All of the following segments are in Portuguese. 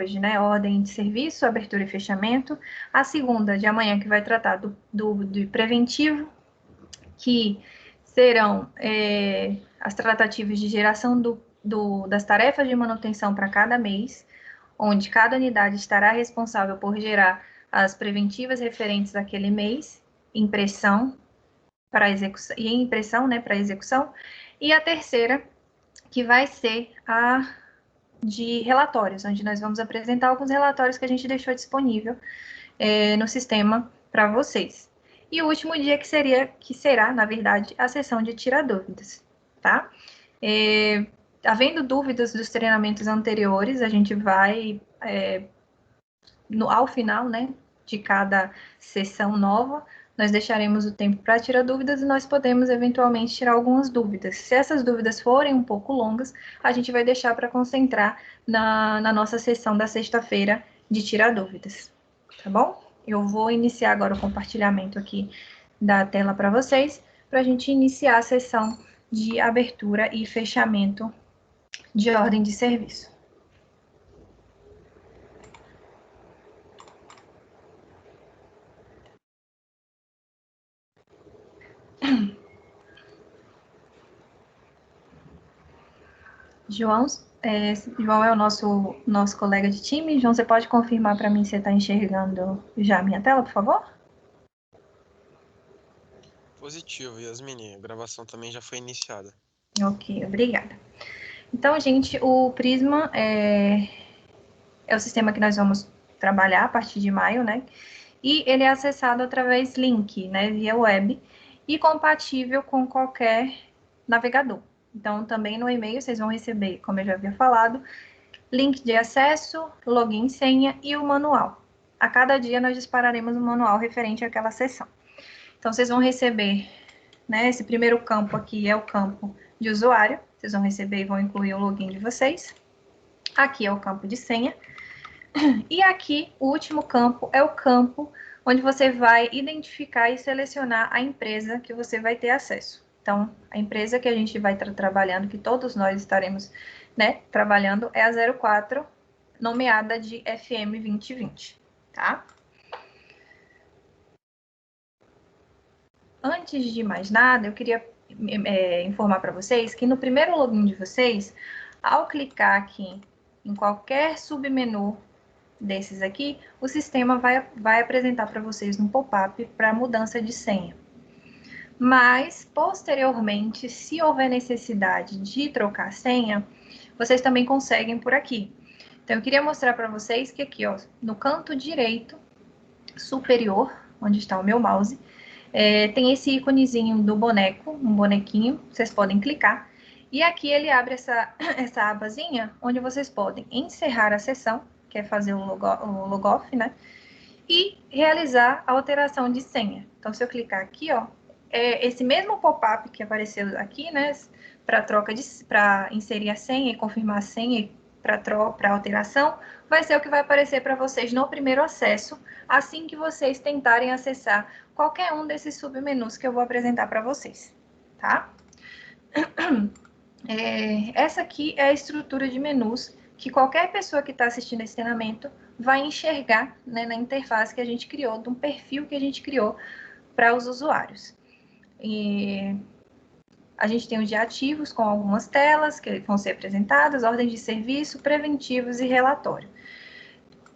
hoje, né? Ordem de serviço, abertura e fechamento. A segunda, de amanhã, que vai tratar do preventivo, que serão as tratativas de geração das tarefas de manutenção para cada mês, onde cada unidade estará responsável por gerar as preventivas referentes àquele mês, impressão para execução, e impressão, né, para execução. E a terceira, que vai ser a de relatórios, onde nós vamos apresentar alguns relatórios que a gente deixou disponível no sistema para vocês. E o último dia que será, na verdade, a sessão de tirar dúvidas, tá? Havendo dúvidas dos treinamentos anteriores, a gente vai, ao final, né, de cada sessão nova, nós deixaremos o tempo para tirar dúvidas e nós podemos, eventualmente, tirar algumas dúvidas. Se essas dúvidas forem um pouco longas, a gente vai deixar para concentrar na nossa sessão da sexta-feira de tirar dúvidas, tá bom? Eu vou iniciar agora o compartilhamento aqui da tela para vocês, para a gente iniciar a sessão de abertura e fechamento de ordem de serviço. João é o nosso colega de time. João, você pode confirmar para mim se você está enxergando já a minha tela, por favor? Positivo, Yasmini. A gravação também já foi iniciada. Ok, obrigada. Então, gente, o Prisma é o sistema que nós vamos trabalhar a partir de maio, né? E ele é acessado através link, né, via web, e compatível com qualquer navegador. Então, também no e-mail vocês vão receber, como eu já havia falado, link de acesso, login, senha e o manual. A cada dia nós dispararemos um manual referente àquela sessão. Então, vocês vão receber, né, esse primeiro campo aqui é o campo de usuário, vocês vão receber e vão incluir o login de vocês. Aqui é o campo de senha. E aqui, o último campo é o campo onde você vai identificar e selecionar a empresa que você vai ter acesso. Então, a empresa que a gente vai estar trabalhando, que todos nós estaremos, né, trabalhando, é a 04, nomeada de FM 2020, tá? Antes de mais nada, eu queria informar para vocês que no primeiro login de vocês, ao clicar aqui em qualquer submenu desses aqui, o sistema vai apresentar para vocês um pop-up para mudança de senha. Mas, posteriormente, se houver necessidade de trocar a senha, vocês também conseguem por aqui. Então, eu queria mostrar para vocês que aqui, ó, no canto direito superior, onde está o meu mouse, tem esse íconezinho do boneco, um bonequinho, vocês podem clicar. E aqui ele abre essa abazinha, onde vocês podem encerrar a sessão, que é fazer o logoff, né? E realizar a alteração de senha. Então, se eu clicar aqui, ó, esse mesmo pop-up que apareceu aqui, né? Para inserir a senha e confirmar a senha para alteração, vai ser o que vai aparecer para vocês no primeiro acesso, assim que vocês tentarem acessar qualquer um desses submenus que eu vou apresentar para vocês, tá? Essa aqui é a estrutura de menus que qualquer pessoa que está assistindo esse treinamento vai enxergar, né, na interface que a gente criou, de um perfil que a gente criou para os usuários. E a gente tem os de ativos com algumas telas que vão ser apresentadas, ordens de serviço, preventivos e relatório.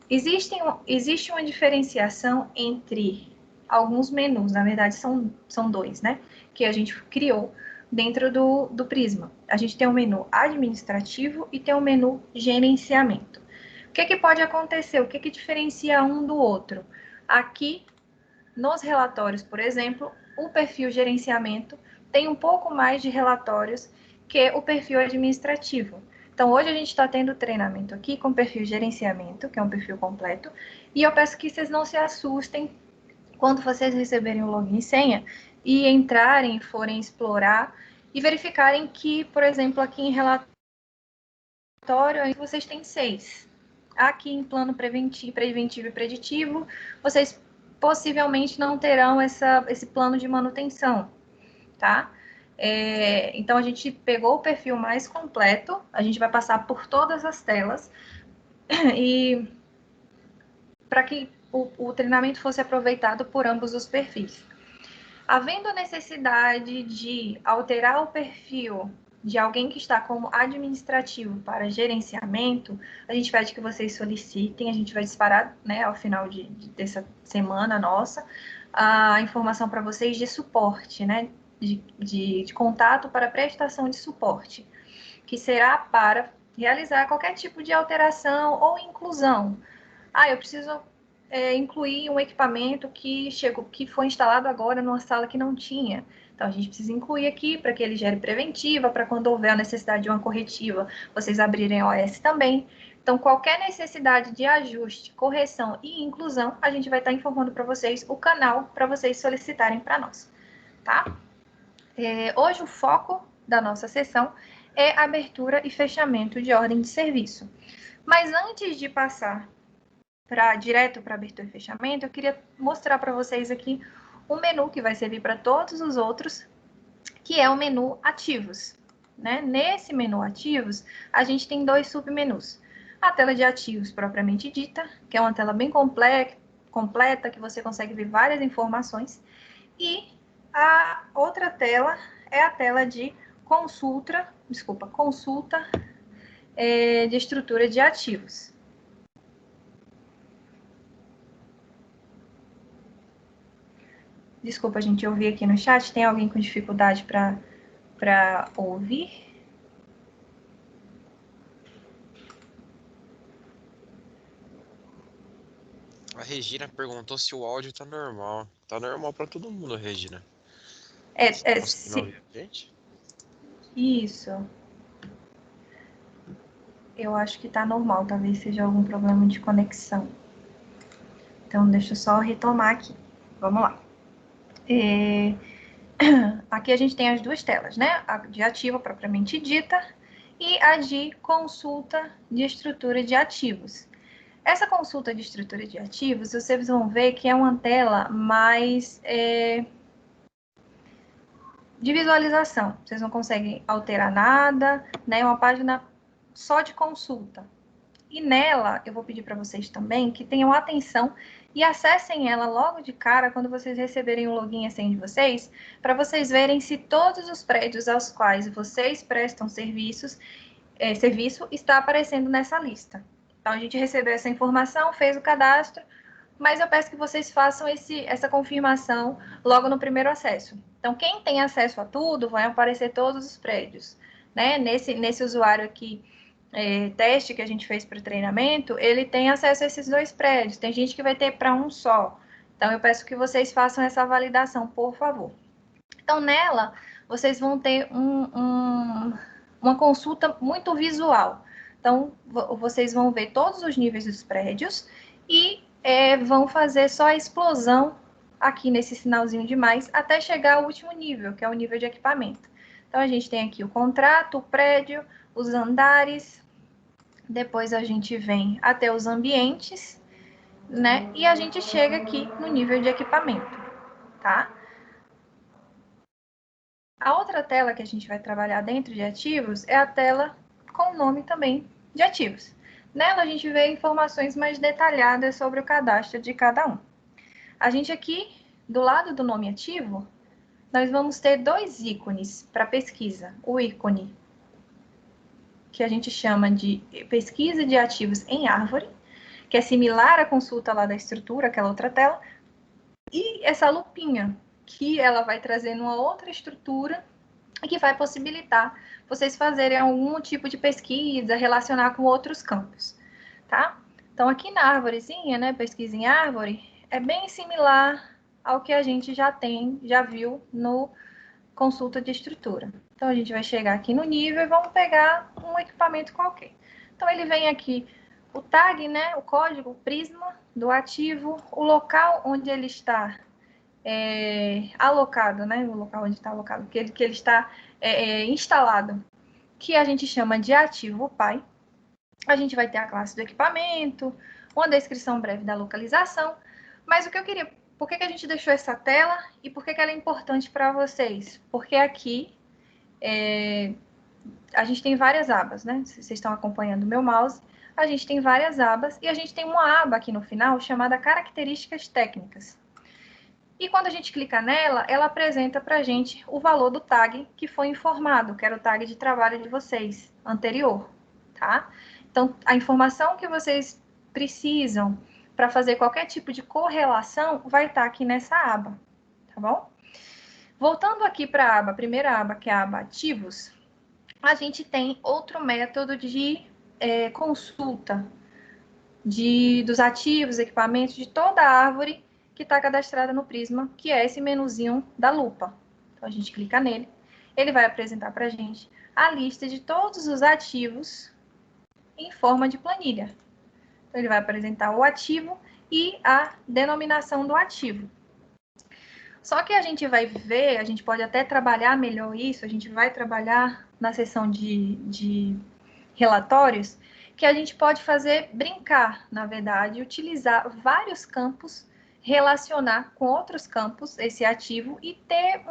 Existe uma diferenciação entre alguns menus, na verdade são dois, né? Que a gente criou dentro do Prisma. A gente tem um menu administrativo e tem um menu gerenciamento. O que pode acontecer? O que diferencia um do outro? Aqui, nos relatórios, por exemplo, o perfil gerenciamento tem um pouco mais de relatórios que o perfil administrativo. Então, hoje a gente está tendo treinamento aqui com perfil gerenciamento, que é um perfil completo, e eu peço que vocês não se assustem quando vocês receberem o login e senha e entrarem, forem explorar e verificarem que, por exemplo, aqui em relatório, vocês têm 6. Aqui em plano preventivo e preditivo, vocês possivelmente não terão esse plano de manutenção, tá? Então, a gente pegou o perfil mais completo, a gente vai passar por todas as telas e para que o treinamento fosse aproveitado por ambos os perfis. Havendo a necessidade de alterar o perfil de alguém que está como administrativo para gerenciamento, a gente pede que vocês solicitem, a gente vai disparar, né, ao final dessa semana nossa, a informação para vocês de suporte, né, de contato para prestação de suporte, que será para realizar qualquer tipo de alteração ou inclusão. Eu preciso incluir um equipamento que foi instalado agora numa sala que não tinha. Então, a gente precisa incluir aqui para que ele gere preventiva, para quando houver a necessidade de uma corretiva, vocês abrirem a OS também. Então, qualquer necessidade de ajuste, correção e inclusão, a gente vai estar informando para vocês o canal para vocês solicitarem para nós, tá? Hoje, o foco da nossa sessão é abertura e fechamento de ordem de serviço. Mas antes de passar direto para abertura e fechamento, eu queria mostrar para vocês aqui um menu que vai servir para todos os outros, que é o menu ativos. Né? Nesse menu ativos, a gente tem dois submenus. A tela de ativos propriamente dita, que é uma tela bem completa, que você consegue ver várias informações. E a outra tela é a tela de consulta de estrutura de ativos. Desculpa, gente, eu ouvi aqui no chat. Tem alguém com dificuldade para ouvir? A Regina perguntou se o áudio tá normal. Tá normal pra todo mundo, Regina. Conseguindo ouvir a gente? Isso. Eu acho que tá normal. Talvez seja algum problema de conexão. Então, deixa eu só retomar aqui. Vamos lá. Aqui a gente tem as duas telas, né? A de ativo propriamente dita e a de consulta de estrutura de ativos. Essa consulta de estrutura de ativos, vocês vão ver que é uma tela mais de visualização. Vocês não conseguem alterar nada, né? É uma página só de consulta. E nela, eu vou pedir para vocês também que tenham atenção e acessem ela logo de cara quando vocês receberem o login e a senha de vocês, para vocês verem se todos os prédios aos quais vocês prestam serviço está aparecendo nessa lista. Então, a gente recebeu essa informação, fez o cadastro, mas eu peço que vocês façam essa confirmação logo no primeiro acesso. Então, quem tem acesso a tudo, vai aparecer todos os prédios. Né? Nesse usuário aqui, teste que a gente fez para o treinamento, ele tem acesso a esses dois prédios. Tem gente que vai ter para um só. Então, eu peço que vocês façam essa validação, por favor. Então, nela, vocês vão ter uma consulta muito visual. Então, vocês vão ver todos os níveis dos prédios e vão fazer só a explosão aqui nesse sinalzinho de mais, até chegar ao último nível, que é o nível de equipamento. Então, a gente tem aqui o contrato, o prédio, os andares, depois a gente vem até os ambientes, né? E a gente chega aqui no nível de equipamento, tá? A outra tela que a gente vai trabalhar dentro de ativos é a tela com o nome também de ativos. Nela a gente vê informações mais detalhadas sobre o cadastro de cada um. A gente aqui, do lado do nome ativo, nós vamos ter dois ícones para pesquisa. O ícone que a gente chama de pesquisa de ativos em árvore, que é similar à consulta lá da estrutura, aquela outra tela, e essa lupinha, que ela vai trazer numa outra estrutura e que vai possibilitar vocês fazerem algum tipo de pesquisa, relacionar com outros campos, tá? Então, aqui na árvorezinha, né, pesquisa em árvore, é bem similar ao que a gente já viu no consulta de estrutura. Então, a gente vai chegar aqui no nível e vamos pegar um equipamento qualquer. Então, ele vem aqui o tag, né, o código, o prisma do ativo, o local onde ele está alocado, né, o local onde está alocado, que ele está instalado, que a gente chama de ativo pai. A gente vai ter a classe do equipamento, uma descrição breve da localização, mas o que eu queria, por que a gente deixou essa tela e por que ela é importante para vocês? Porque aqui a gente tem várias abas, né? Se vocês estão acompanhando o meu mouse, a gente tem várias abas e a gente tem uma aba aqui no final chamada Características Técnicas. E quando a gente clica nela, ela apresenta para a gente o valor do tag que foi informado, que era o tag de trabalho de vocês, anterior, tá? Então, a informação que vocês precisam para fazer qualquer tipo de correlação vai estar aqui nessa aba, tá bom? Voltando aqui para a aba, a primeira aba, que é a aba Ativos, a gente tem outro método de consulta dos ativos, equipamentos, de toda a árvore que está cadastrada no Prisma, que é esse menuzinho da lupa. Então, a gente clica nele, ele vai apresentar para a gente a lista de todos os ativos em forma de planilha. Então, ele vai apresentar o ativo e a denominação do ativo. Só que a gente vai ver, a gente pode até trabalhar melhor isso, a gente vai trabalhar na seção de relatórios, que a gente pode fazer brincar, na verdade, utilizar vários campos, relacionar com outros campos esse ativo e ter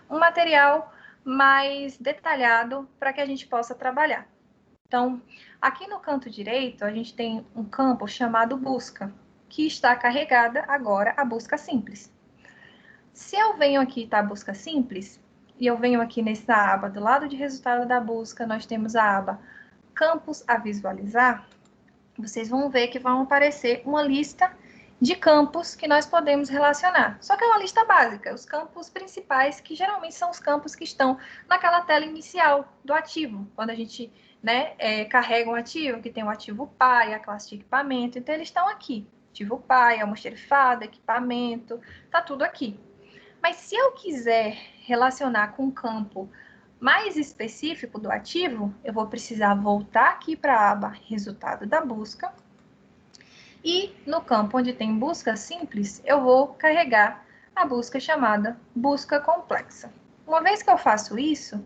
um material mais detalhado para que a gente possa trabalhar. Então, aqui no canto direito, a gente tem um campo chamado busca, que está carregada agora a busca simples. Se eu venho aqui, tá, busca simples, e eu venho aqui nessa aba do lado de resultado da busca, nós temos a aba campos a visualizar, vocês vão ver que vão aparecer uma lista de campos que nós podemos relacionar. Só que é uma lista básica, os campos principais, que geralmente são os campos que estão naquela tela inicial do ativo, quando a gente carrega um ativo, que tem o ativo pai, a classe de equipamento, então eles estão aqui. Ativo pai, almoxerifado, equipamento, tá tudo aqui. Mas se eu quiser relacionar com um campo mais específico do ativo, eu vou precisar voltar aqui para a aba Resultado da busca. E no campo onde tem busca simples, eu vou carregar a busca chamada busca complexa. Uma vez que eu faço isso,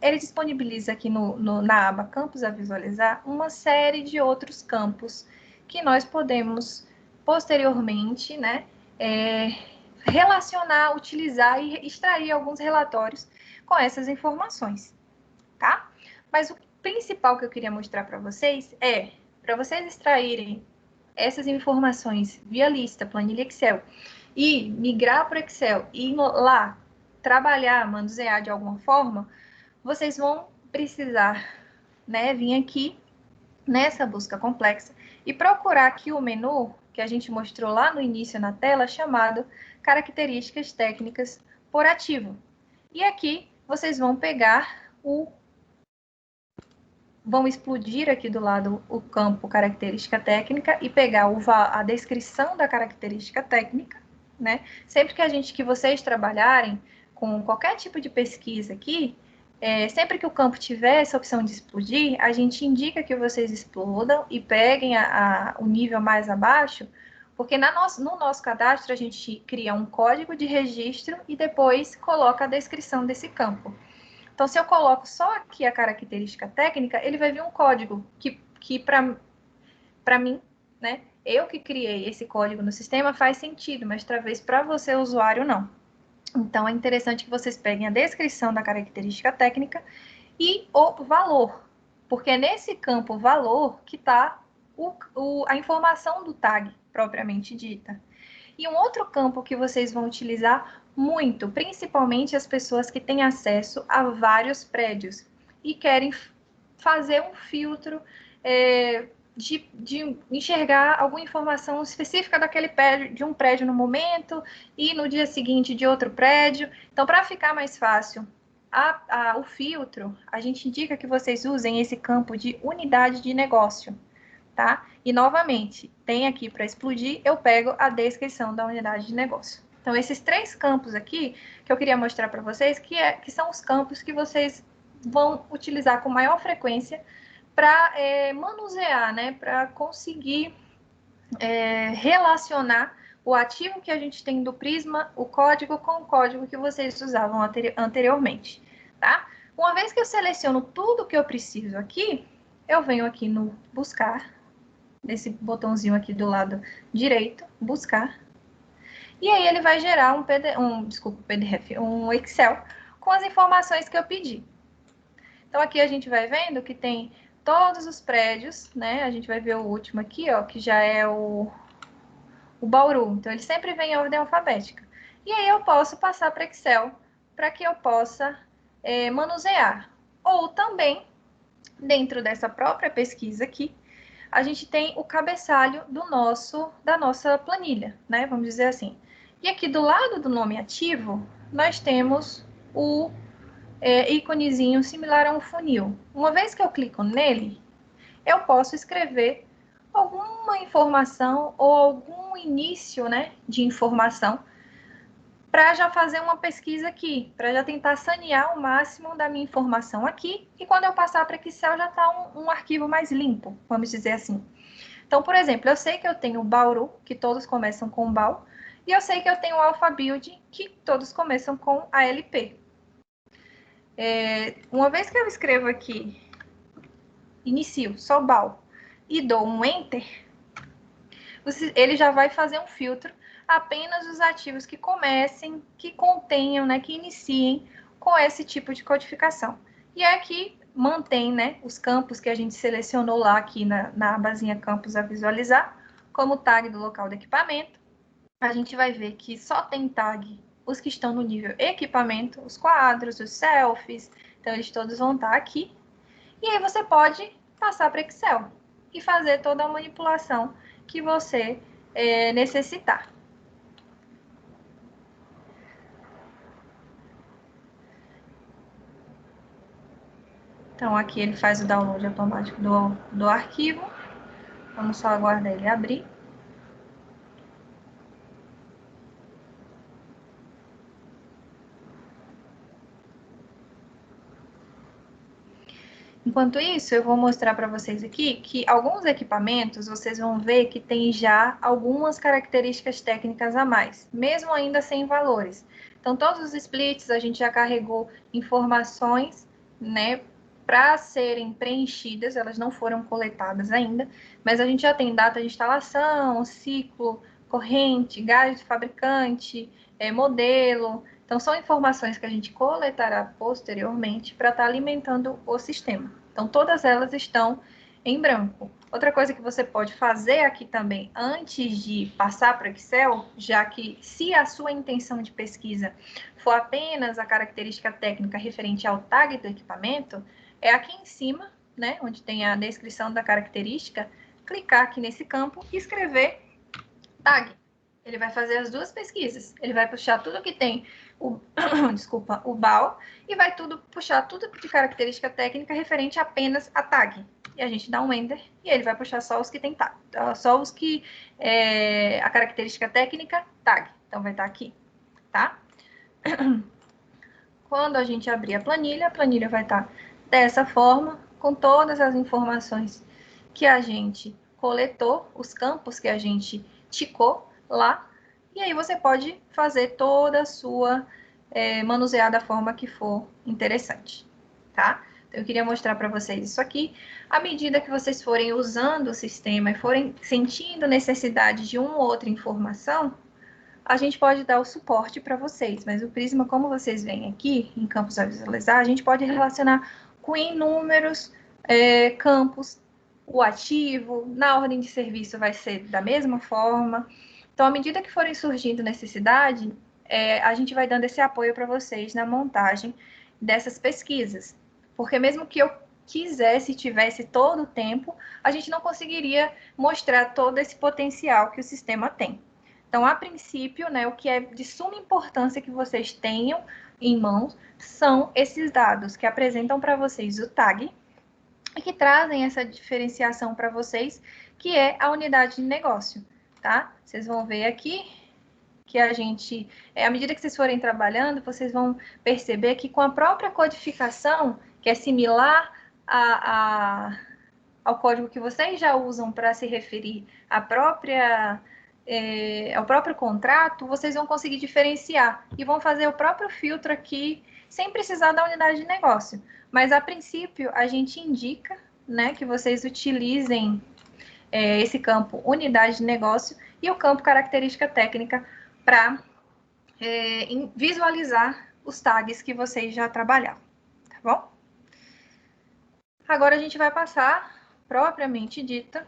ele disponibiliza aqui na aba Campos a visualizar uma série de outros campos que nós podemos posteriormente, relacionar, utilizar e extrair alguns relatórios com essas informações, tá? Mas o principal que eu queria mostrar para vocês é, para vocês extraírem essas informações via lista, planilha Excel, e migrar para o Excel e lá trabalhar, manusear de alguma forma, vocês vão precisar, vir aqui nessa busca complexa e procurar aqui o menu que a gente mostrou lá no início na tela, chamado Características Técnicas por Ativo. E aqui vocês vão pegar vão explodir aqui do lado o campo Característica Técnica e pegar a descrição da característica técnica, né? Sempre que vocês trabalharem com qualquer tipo de pesquisa aqui, sempre que o campo tiver essa opção de explodir, a gente indica que vocês explodam e peguem o nível mais abaixo, porque no nosso cadastro a gente cria um código de registro e depois coloca a descrição desse campo. Então, se eu coloco só aqui a característica técnica, ele vai vir um código que para mim, eu que criei esse código no sistema, faz sentido, mas talvez para você, usuário, não. Então, é interessante que vocês peguem a descrição da característica técnica e o valor, porque é nesse campo valor que está a informação do tag, propriamente dita. E um outro campo que vocês vão utilizar muito, principalmente as pessoas que têm acesso a vários prédios e querem fazer um filtro de enxergar alguma informação específica daquele prédio, de um prédio no momento e no dia seguinte de outro prédio. Então, para ficar mais fácil, o filtro, a gente indica que vocês usem esse campo de unidade de negócio, tá? E, novamente, tem aqui para explodir, eu pego a descrição da unidade de negócio. Então, esses 3 campos aqui, que eu queria mostrar para vocês, que são os campos que vocês vão utilizar com maior frequência para manusear, para conseguir relacionar o ativo que a gente tem do Prisma, o código, com o código que vocês usavam anteriormente, tá? Uma vez que eu seleciono tudo que eu preciso aqui, eu venho aqui no buscar, nesse botãozinho aqui do lado direito, buscar, e aí ele vai gerar um Excel com as informações que eu pedi. Então, aqui a gente vai vendo que tem todos os prédios, né? A gente vai ver o último aqui, ó, que já é o Bauru. Então, ele sempre vem em ordem alfabética. E aí eu posso passar para Excel para que eu possa manusear. Ou também, dentro dessa própria pesquisa aqui, a gente tem o cabeçalho da nossa planilha, né? Vamos dizer assim. E aqui do lado do nome ativo, nós temos o íconezinho similar a um funil. Uma vez que eu clico nele, eu posso escrever alguma informação ou algum início, né, de informação para já fazer uma pesquisa aqui, para já tentar sanear o máximo da minha informação aqui, e quando eu passar para Excel já está um arquivo mais limpo, vamos dizer assim. Então, por exemplo, eu sei que eu tenho o Bauru, que todos começam com BAU, e eu sei que eu tenho o AlphaBuild, que todos começam com ALP. Uma vez que eu escrevo aqui, inicio, só BAU, e dou um Enter, ele já vai fazer um filtro apenas dos ativos que comecem, que contenham, né, que iniciem com esse tipo de codificação. E aqui mantém, né, os campos que a gente selecionou lá aqui na abazinha campos a visualizar, como tag do local do equipamento. A gente vai ver que só tem tag os que estão no nível equipamento, os quadros, os selfies, então eles todos vão estar aqui. E aí você pode passar para Excel e fazer toda a manipulação que você necessitar. Então, aqui ele faz o download automático do arquivo. Vamos só aguardar ele abrir. Enquanto isso, eu vou mostrar para vocês aqui que alguns equipamentos, vocês vão ver que tem já algumas características técnicas a mais, mesmo ainda sem valores. Então, todos os splits a gente já carregou informações, né, para serem preenchidas, elas não foram coletadas ainda, mas a gente já tem data de instalação, ciclo, corrente, gás de fabricante, modelo. Então, são informações que a gente coletará posteriormente para estar alimentando o sistema. Então, todas elas estão em branco. Outra coisa que você pode fazer aqui também, antes de passar para o Excel, já que se a sua intenção de pesquisa for apenas a característica técnica referente ao tag do equipamento, é aqui em cima, né, onde tem a descrição da característica, clicar aqui nesse campo e escrever tag. Ele vai fazer as duas pesquisas. Ele vai puxar tudo que tem o BAL e vai puxar tudo de característica técnica referente apenas a tag. E a gente dá um Enter e ele vai puxar só os que tem tag, só os que a característica técnica tag. Então vai estar aqui, tá? Quando a gente abrir a planilha vai estar dessa forma, com todas as informações que a gente coletou, os campos que a gente ticou lá, e aí você pode fazer toda a sua manusear da forma que for interessante, tá? Então, eu queria mostrar para vocês isso aqui. À medida que vocês forem usando o sistema e forem sentindo necessidade de uma ou outra informação, a gente pode dar o suporte para vocês, mas o Prisma, como vocês veem aqui, em campos a visualizar, a gente pode relacionar com inúmeros campos, o ativo, na ordem de serviço vai ser da mesma forma. Então, à medida que forem surgindo necessidade, a gente vai dando esse apoio para vocês na montagem dessas pesquisas. Porque mesmo que eu quisesse, tivesse todo o tempo, a gente não conseguiria mostrar todo esse potencial que o sistema tem. Então, a princípio, né, o que é de suma importância que vocês tenham em mãos são esses dados que apresentam para vocês o tag e que trazem essa diferenciação para vocês, que é a unidade de negócio, tá? Vocês vão ver aqui que a gente, à medida que vocês forem trabalhando, vocês vão perceber que com a própria codificação, que é similar ao código que vocês já usam para se referir ao próprio contrato, vocês vão conseguir diferenciar e vão fazer o próprio filtro aqui, sem precisar da unidade de negócio. Mas, a princípio, a gente indica, né, que vocês utilizem esse campo unidade de negócio e o campo característica técnica para visualizar os tags que vocês já trabalharam, tá bom? Agora a gente vai passar, propriamente dita,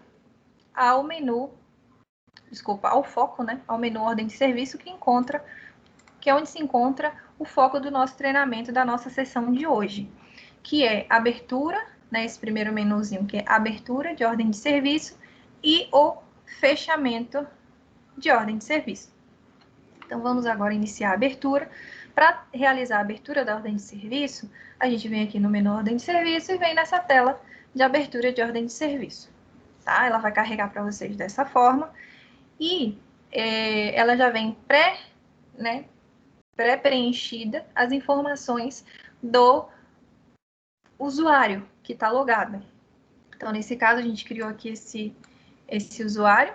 ao menu, desculpa, ao foco, né? Ao menu ordem de serviço que é onde se encontra o foco do nosso treinamento, da nossa sessão de hoje, que é abertura, né? Esse primeiro menuzinho que é abertura de ordem de serviço e o fechamento de ordem de serviço. Então, vamos agora iniciar a abertura. Para realizar a abertura da ordem de serviço, a gente vem aqui no menu ordem de serviço e vem nessa tela de abertura de ordem de serviço. Tá? Ela vai carregar para vocês dessa forma. E ela já vem pré-preenchida as informações do usuário que está logado. Então, nesse caso, a gente criou aqui esse usuário.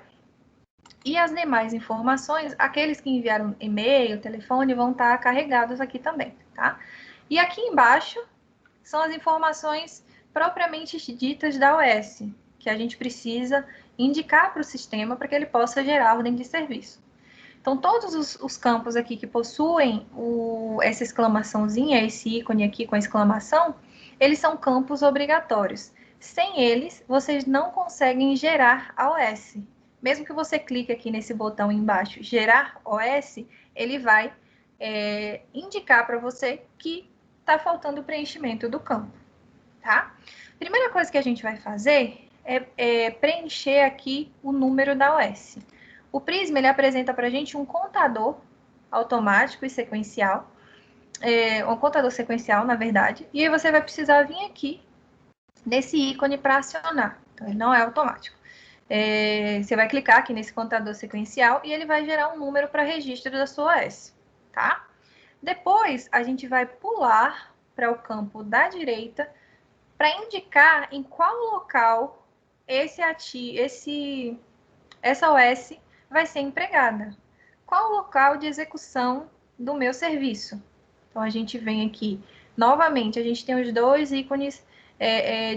E as demais informações, aqueles que enviaram e-mail, telefone, vão estar carregados aqui também, tá? E aqui embaixo são as informações propriamente ditas da OS, que a gente precisa indicar para o sistema para que ele possa gerar ordem de serviço. Então, todos os campos aqui que possuem essa exclamaçãozinha, esse ícone aqui com a exclamação, eles são campos obrigatórios. Sem eles, vocês não conseguem gerar a OS. Mesmo que você clique aqui nesse botão embaixo, gerar OS, ele vai indicar para você que está faltando o preenchimento do campo, tá? Primeira coisa que a gente vai fazer é preencher aqui o número da OS. O Prisma, ele apresenta para a gente um contador automático e sequencial, um contador sequencial, na verdade, e aí você vai precisar vir aqui nesse ícone para acionar. Então, ele não é automático. Você vai clicar aqui nesse contador sequencial e ele vai gerar um número para registro da sua OS, tá? Depois, a gente vai pular para o campo da direita para indicar em qual local essa OS vai ser empregada. Qual o local de execução do meu serviço? Então, a gente vem aqui, novamente, a gente tem os dois ícones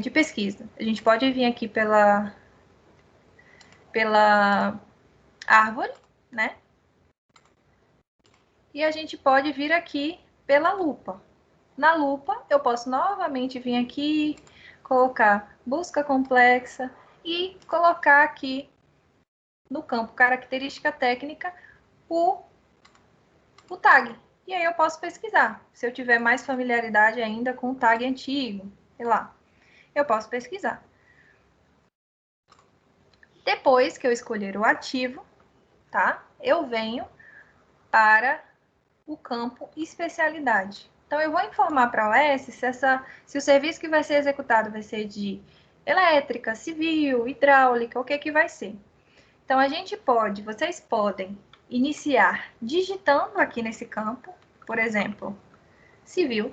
de pesquisa. A gente pode vir aqui pela árvore, né? E a gente pode vir aqui pela lupa. Na lupa, eu posso novamente vir aqui, colocar busca complexa e colocar aqui no campo característica técnica o tag. E aí eu posso pesquisar. Se eu tiver mais familiaridade ainda com o tag antigo, sei lá, eu posso pesquisar. Depois que eu escolher o ativo, tá? Eu venho para o campo especialidade. Então, eu vou informar para a OS se o serviço que vai ser executado vai ser de elétrica, civil, hidráulica, o que vai ser. Então, vocês podem iniciar digitando aqui nesse campo, por exemplo, civil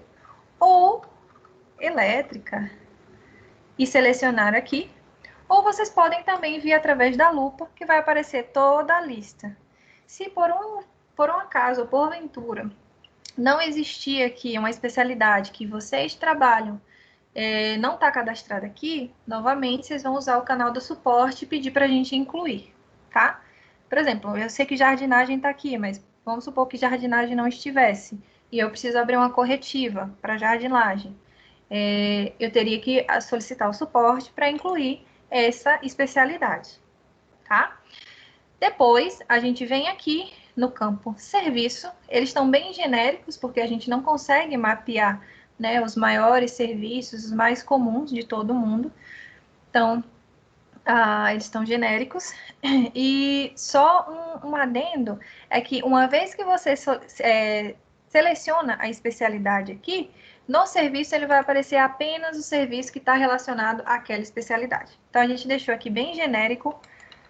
ou elétrica, e selecionar aqui. Ou vocês podem também vir através da lupa, que vai aparecer toda a lista. Se por um acaso ou porventura não existir aqui uma especialidade que vocês trabalham, não está cadastrada aqui, novamente vocês vão usar o canal do suporte e pedir para a gente incluir, tá? Por exemplo, eu sei que jardinagem está aqui, mas vamos supor que jardinagem não estivesse e eu preciso abrir uma corretiva para jardinagem. Eu teria que solicitar o suporte para incluir essa especialidade, tá? Depois, a gente vem aqui no campo serviço. Eles estão bem genéricos, porque a gente não consegue mapear, né, os maiores serviços, os mais comuns de todo mundo. Então, eles estão genéricos. E só um adendo é que uma vez que você seleciona a especialidade aqui, no serviço ele vai aparecer apenas o serviço que está relacionado àquela especialidade. Então, a gente deixou aqui bem genérico,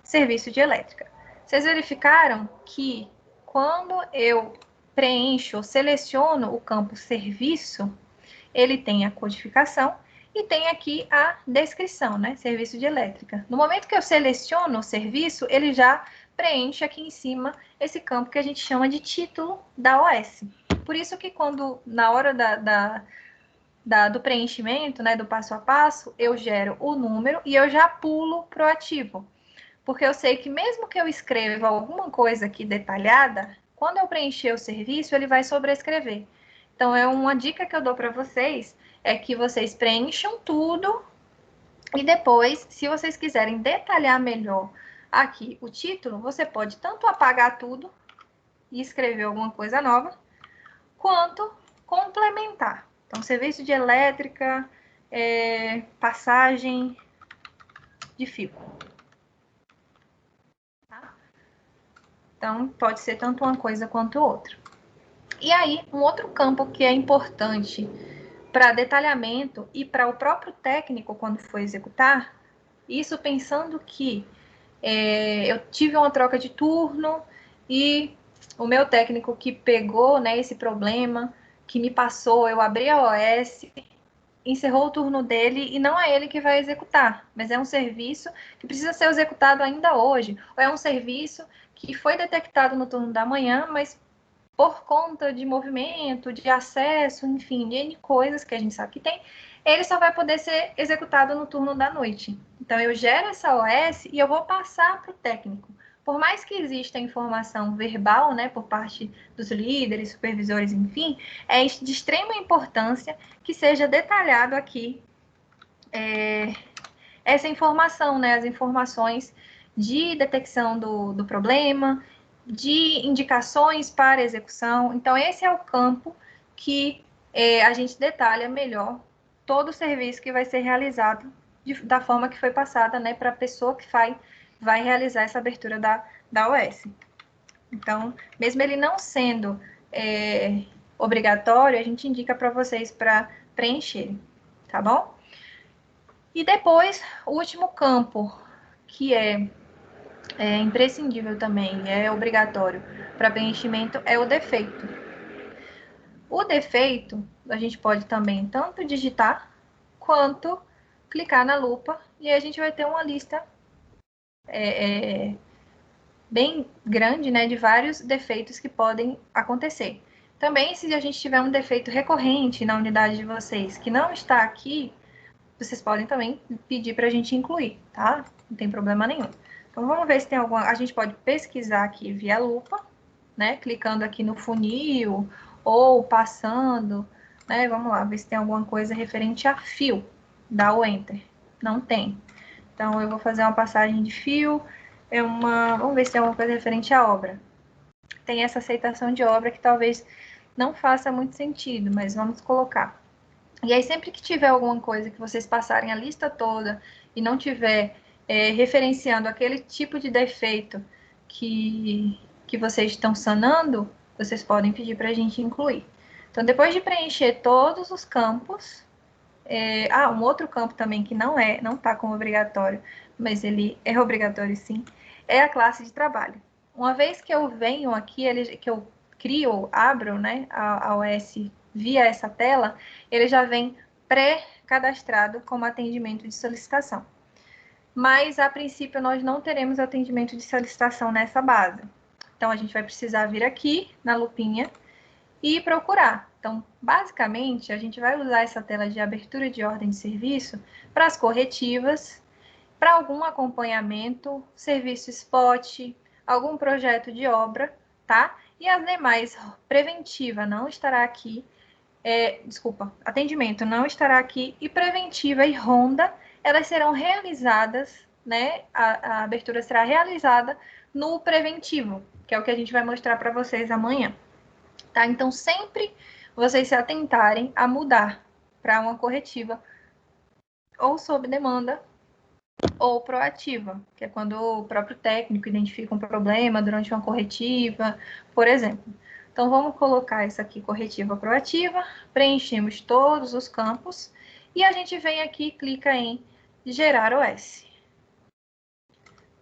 serviço de elétrica. Vocês verificaram que quando eu preencho ou seleciono o campo serviço, ele tem a codificação e tem aqui a descrição, né? Serviço de elétrica. No momento que eu seleciono o serviço, ele já preenche aqui em cima esse campo que a gente chama de título da OS. Por isso que na hora do preenchimento, né, do passo a passo, eu gero o número e eu já pulo para o ativo. Porque eu sei que mesmo que eu escreva alguma coisa aqui detalhada, quando eu preencher o serviço, ele vai sobrescrever. Então, uma dica que eu dou para vocês é que vocês preencham tudo E depois, se vocês quiserem detalhar melhor aqui o título, você pode tanto apagar tudo e escrever alguma coisa nova, quanto complementar. Então, serviço de elétrica, passagem de fio. Tá? Então, pode ser tanto uma coisa quanto outra. E aí, um outro campo que é importante para detalhamento e para o próprio técnico quando for executar, isso pensando que eu tive uma troca de turno e o meu técnico que pegou, né, esse problema, que me passou, eu abri a OS, encerrou o turno dele e não é ele que vai executar, mas é um serviço que precisa ser executado ainda hoje, ou é um serviço que foi detectado no turno da manhã, mas por conta de movimento, de acesso, enfim, de N coisas que a gente sabe que tem, ele só vai poder ser executado no turno da noite. Então, eu gero essa OS e eu vou passar para o técnico. Por mais que exista informação verbal, né, por parte dos líderes, supervisores, enfim, é de extrema importância que seja detalhado aqui essa informação, né, as informações de detecção do problema, de indicações para execução. Então, esse é o campo que a gente detalha melhor todo o serviço que vai ser realizado da forma que foi passada, né, para a pessoa que vai realizar essa abertura da OS. Então, mesmo ele não sendo obrigatório, a gente indica para vocês para preencherem, tá bom? E depois, o último campo, que é imprescindível também, é obrigatório para preenchimento, é o defeito. O defeito, a gente pode também tanto digitar, quanto clicar na lupa, e aí a gente vai ter uma lista bem grande, né, de vários defeitos que podem acontecer. Também, se a gente tiver um defeito recorrente na unidade de vocês, que não está aqui, vocês podem também pedir para a gente incluir, tá? Não tem problema nenhum. Então, vamos ver se tem alguma... A gente pode pesquisar aqui via lupa, né? Clicando aqui no funil ou passando, né? Vamos lá, ver se tem alguma coisa referente a fio. Dá o Enter. Não tem. Então, eu vou fazer uma passagem de fio. Vamos ver se tem alguma coisa referente à obra. Tem essa aceitação de obra que talvez não faça muito sentido, mas vamos colocar. E aí, sempre que tiver alguma coisa que vocês passarem a lista toda e não tiver referenciando aquele tipo de defeito que vocês estão sanando, vocês podem pedir para a gente incluir. Então, depois de preencher todos os campos, um outro campo também que não está como obrigatório, mas ele é obrigatório sim, é a classe de trabalho. Uma vez que eu venho aqui, que eu crio, abro, né, a OS via essa tela, ele já vem pré-cadastrado como atendimento de solicitação. Mas, a princípio, nós não teremos atendimento de solicitação nessa base. Então, a gente vai precisar vir aqui na lupinha e procurar. Então, basicamente, a gente vai usar essa tela de abertura de ordem de serviço para as corretivas, para algum acompanhamento, serviço spot, algum projeto de obra, tá? E as demais, preventiva não estará aqui, atendimento não estará aqui, e preventiva e ronda, elas serão realizadas, né? A abertura será realizada no preventivo, que é o que a gente vai mostrar para vocês amanhã. Tá? Então, sempre vocês se atentarem a mudar para uma corretiva ou sob demanda ou proativa, que é quando o próprio técnico identifica um problema durante uma corretiva, por exemplo. Então, vamos colocar essa aqui, corretiva proativa, preenchemos todos os campos e a gente vem aqui e clica em gerar OS.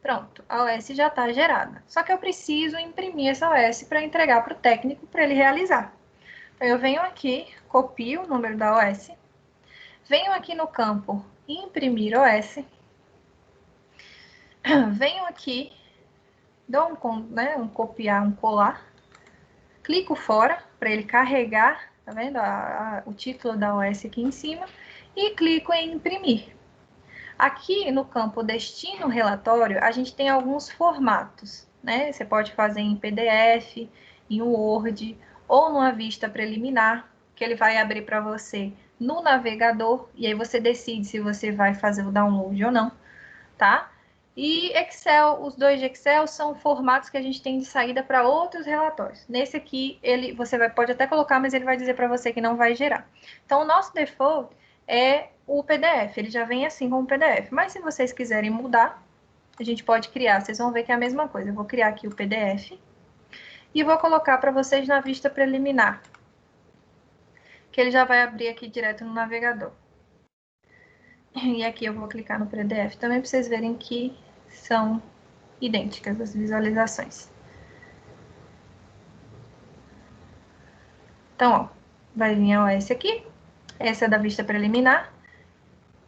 Pronto, a OS já está gerada. Só que eu preciso imprimir essa OS para entregar para o técnico para ele realizar. Então, eu venho aqui, copio o número da OS, venho aqui no campo imprimir OS, venho aqui, dou um copiar, um colar, clico fora para ele carregar, tá vendo o título da OS aqui em cima, e clico em imprimir. Aqui no campo destino relatório, a gente tem alguns formatos, né? Você pode fazer em PDF, em Word ou numa vista preliminar, que ele vai abrir para você no navegador, e aí você decide se você vai fazer o download ou não, tá? E Excel, os dois de Excel são formatos que a gente tem de saída para outros relatórios. Nesse aqui, pode até colocar, mas ele vai dizer para você que não vai gerar. Então, o nosso default é o PDF, ele já vem assim como PDF. Mas se vocês quiserem mudar, a gente pode criar, vocês vão ver que é a mesma coisa. Eu vou criar aqui o PDF e vou colocar para vocês na vista preliminar, que ele já vai abrir aqui direto no navegador. E aqui eu vou clicar no PDF também para vocês verem que são idênticas as visualizações. Então, ó, vai vir a OS aqui, essa é da vista preliminar,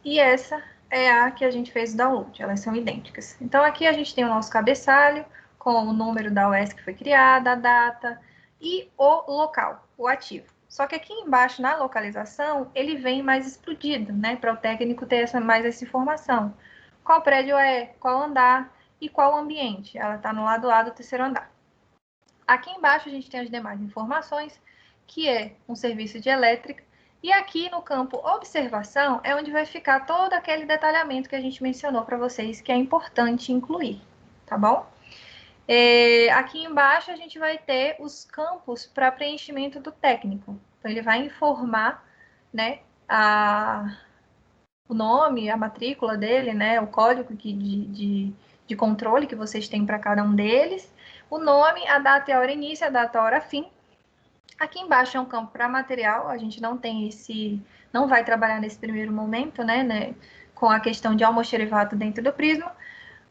e essa é a que a gente fez o download, elas são idênticas. Então, aqui a gente tem o nosso cabeçalho, com o número da OS que foi criada, a data e o local, o ativo. Só que aqui embaixo, na localização, ele vem mais explodido, né, para o técnico ter mais essa informação. Qual prédio é, qual andar e qual ambiente. Ela está no lado A do terceiro andar. Aqui embaixo a gente tem as demais informações, que é um serviço de elétrica, e aqui no campo observação é onde vai ficar todo aquele detalhamento que a gente mencionou para vocês, que é importante incluir, tá bom? Aqui embaixo a gente vai ter os campos para preenchimento do técnico. Então, ele vai informar, né, o nome, a matrícula dele, né, o código de controle que vocês têm para cada um deles, o nome, a data e a hora início, a data e a hora fim. Aqui embaixo é um campo para material, a gente não vai trabalhar nesse primeiro momento, né, com a questão de almoxerivato dentro do Prisma,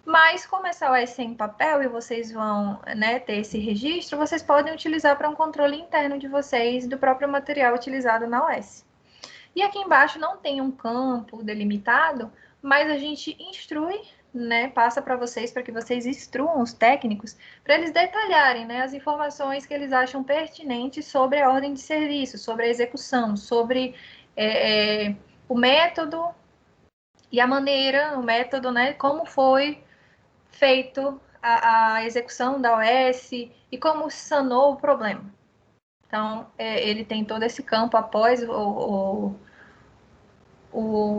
mas como essa OS é em papel e vocês vão, né, ter esse registro, vocês podem utilizar para um controle interno de vocês do próprio material utilizado na OS. E aqui embaixo não tem um campo delimitado, mas a gente instrui, né, passa para vocês, para que vocês instruam os técnicos, para eles detalharem, né, as informações que eles acham pertinentes sobre a ordem de serviço, sobre a execução, sobre o método e a maneira, o método, né, como foi feito a execução da OS e como sanou o problema. Então, ele tem todo esse campo após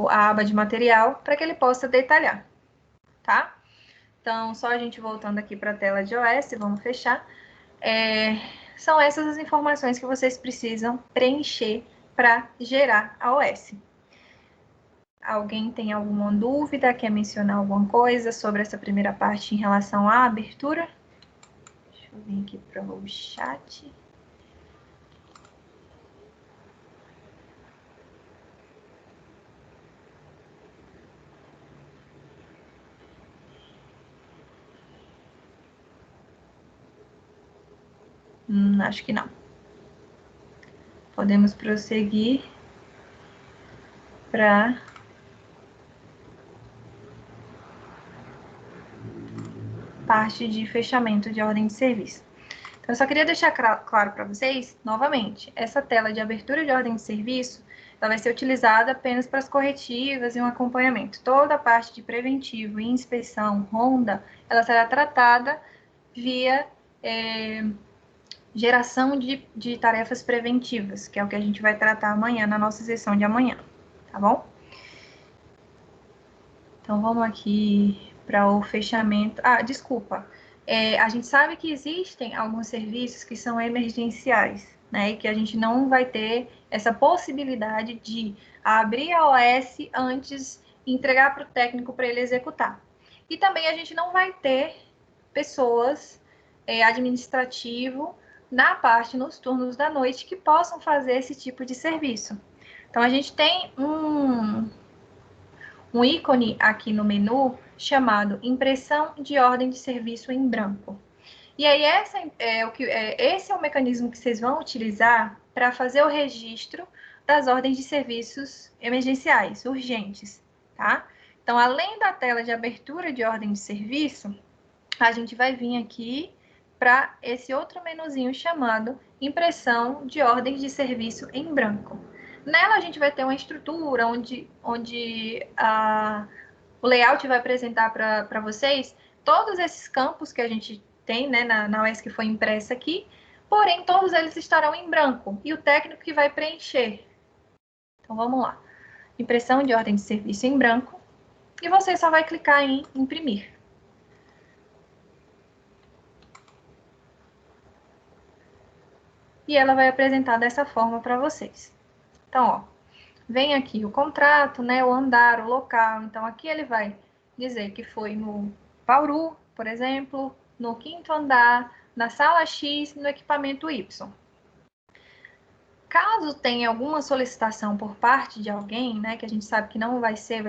a aba de material para que ele possa detalhar, tá? Então, só a gente voltando aqui para a tela de OS, vamos fechar. São essas as informações que vocês precisam preencher para gerar a OS. Alguém tem alguma dúvida, quer mencionar alguma coisa sobre essa primeira parte em relação à abertura? Deixa eu vir aqui para o chat. Acho que não. Podemos prosseguir para parte de fechamento de ordem de serviço. Então, eu só queria deixar claro para vocês, novamente, essa tela de abertura de ordem de serviço, ela vai ser utilizada apenas para as corretivas e um acompanhamento. Toda a parte de preventivo e inspeção, ronda, ela será tratada via geração de tarefas preventivas, que é o que a gente vai tratar amanhã, na nossa sessão de amanhã, tá bom? Então, vamos aqui para o fechamento. Desculpa. A gente sabe que existem alguns serviços que são emergenciais, né? E que a gente não vai ter essa possibilidade de abrir a OS antes e entregar para o técnico para ele executar. E também a gente não vai ter pessoas administrativo na parte, nos turnos da noite, que possam fazer esse tipo de serviço. Então, a gente tem um ícone aqui no menu chamado impressão de ordem de serviço em branco. E aí, esse é o mecanismo que vocês vão utilizar para fazer o registro das ordens de serviços emergenciais, urgentes, tá? Então, além da tela de abertura de ordem de serviço, a gente vai vir aqui para esse outro menuzinho chamado impressão de ordens de serviço em branco. Nela a gente vai ter uma estrutura onde o layout vai apresentar para vocês todos esses campos que a gente tem, né, na OS que foi impressa aqui, porém todos eles estarão em branco e o técnico que vai preencher. Então, vamos lá. Impressão de ordem de serviço em branco. E você só vai clicar em imprimir. E ela vai apresentar dessa forma para vocês. Então, ó, vem aqui o contrato, né, o andar, o local. Então, aqui ele vai dizer que foi no Bauru, por exemplo, no 5º andar, na sala X, no equipamento Y. Caso tenha alguma solicitação por parte de alguém, né, que a gente sabe que não vai ser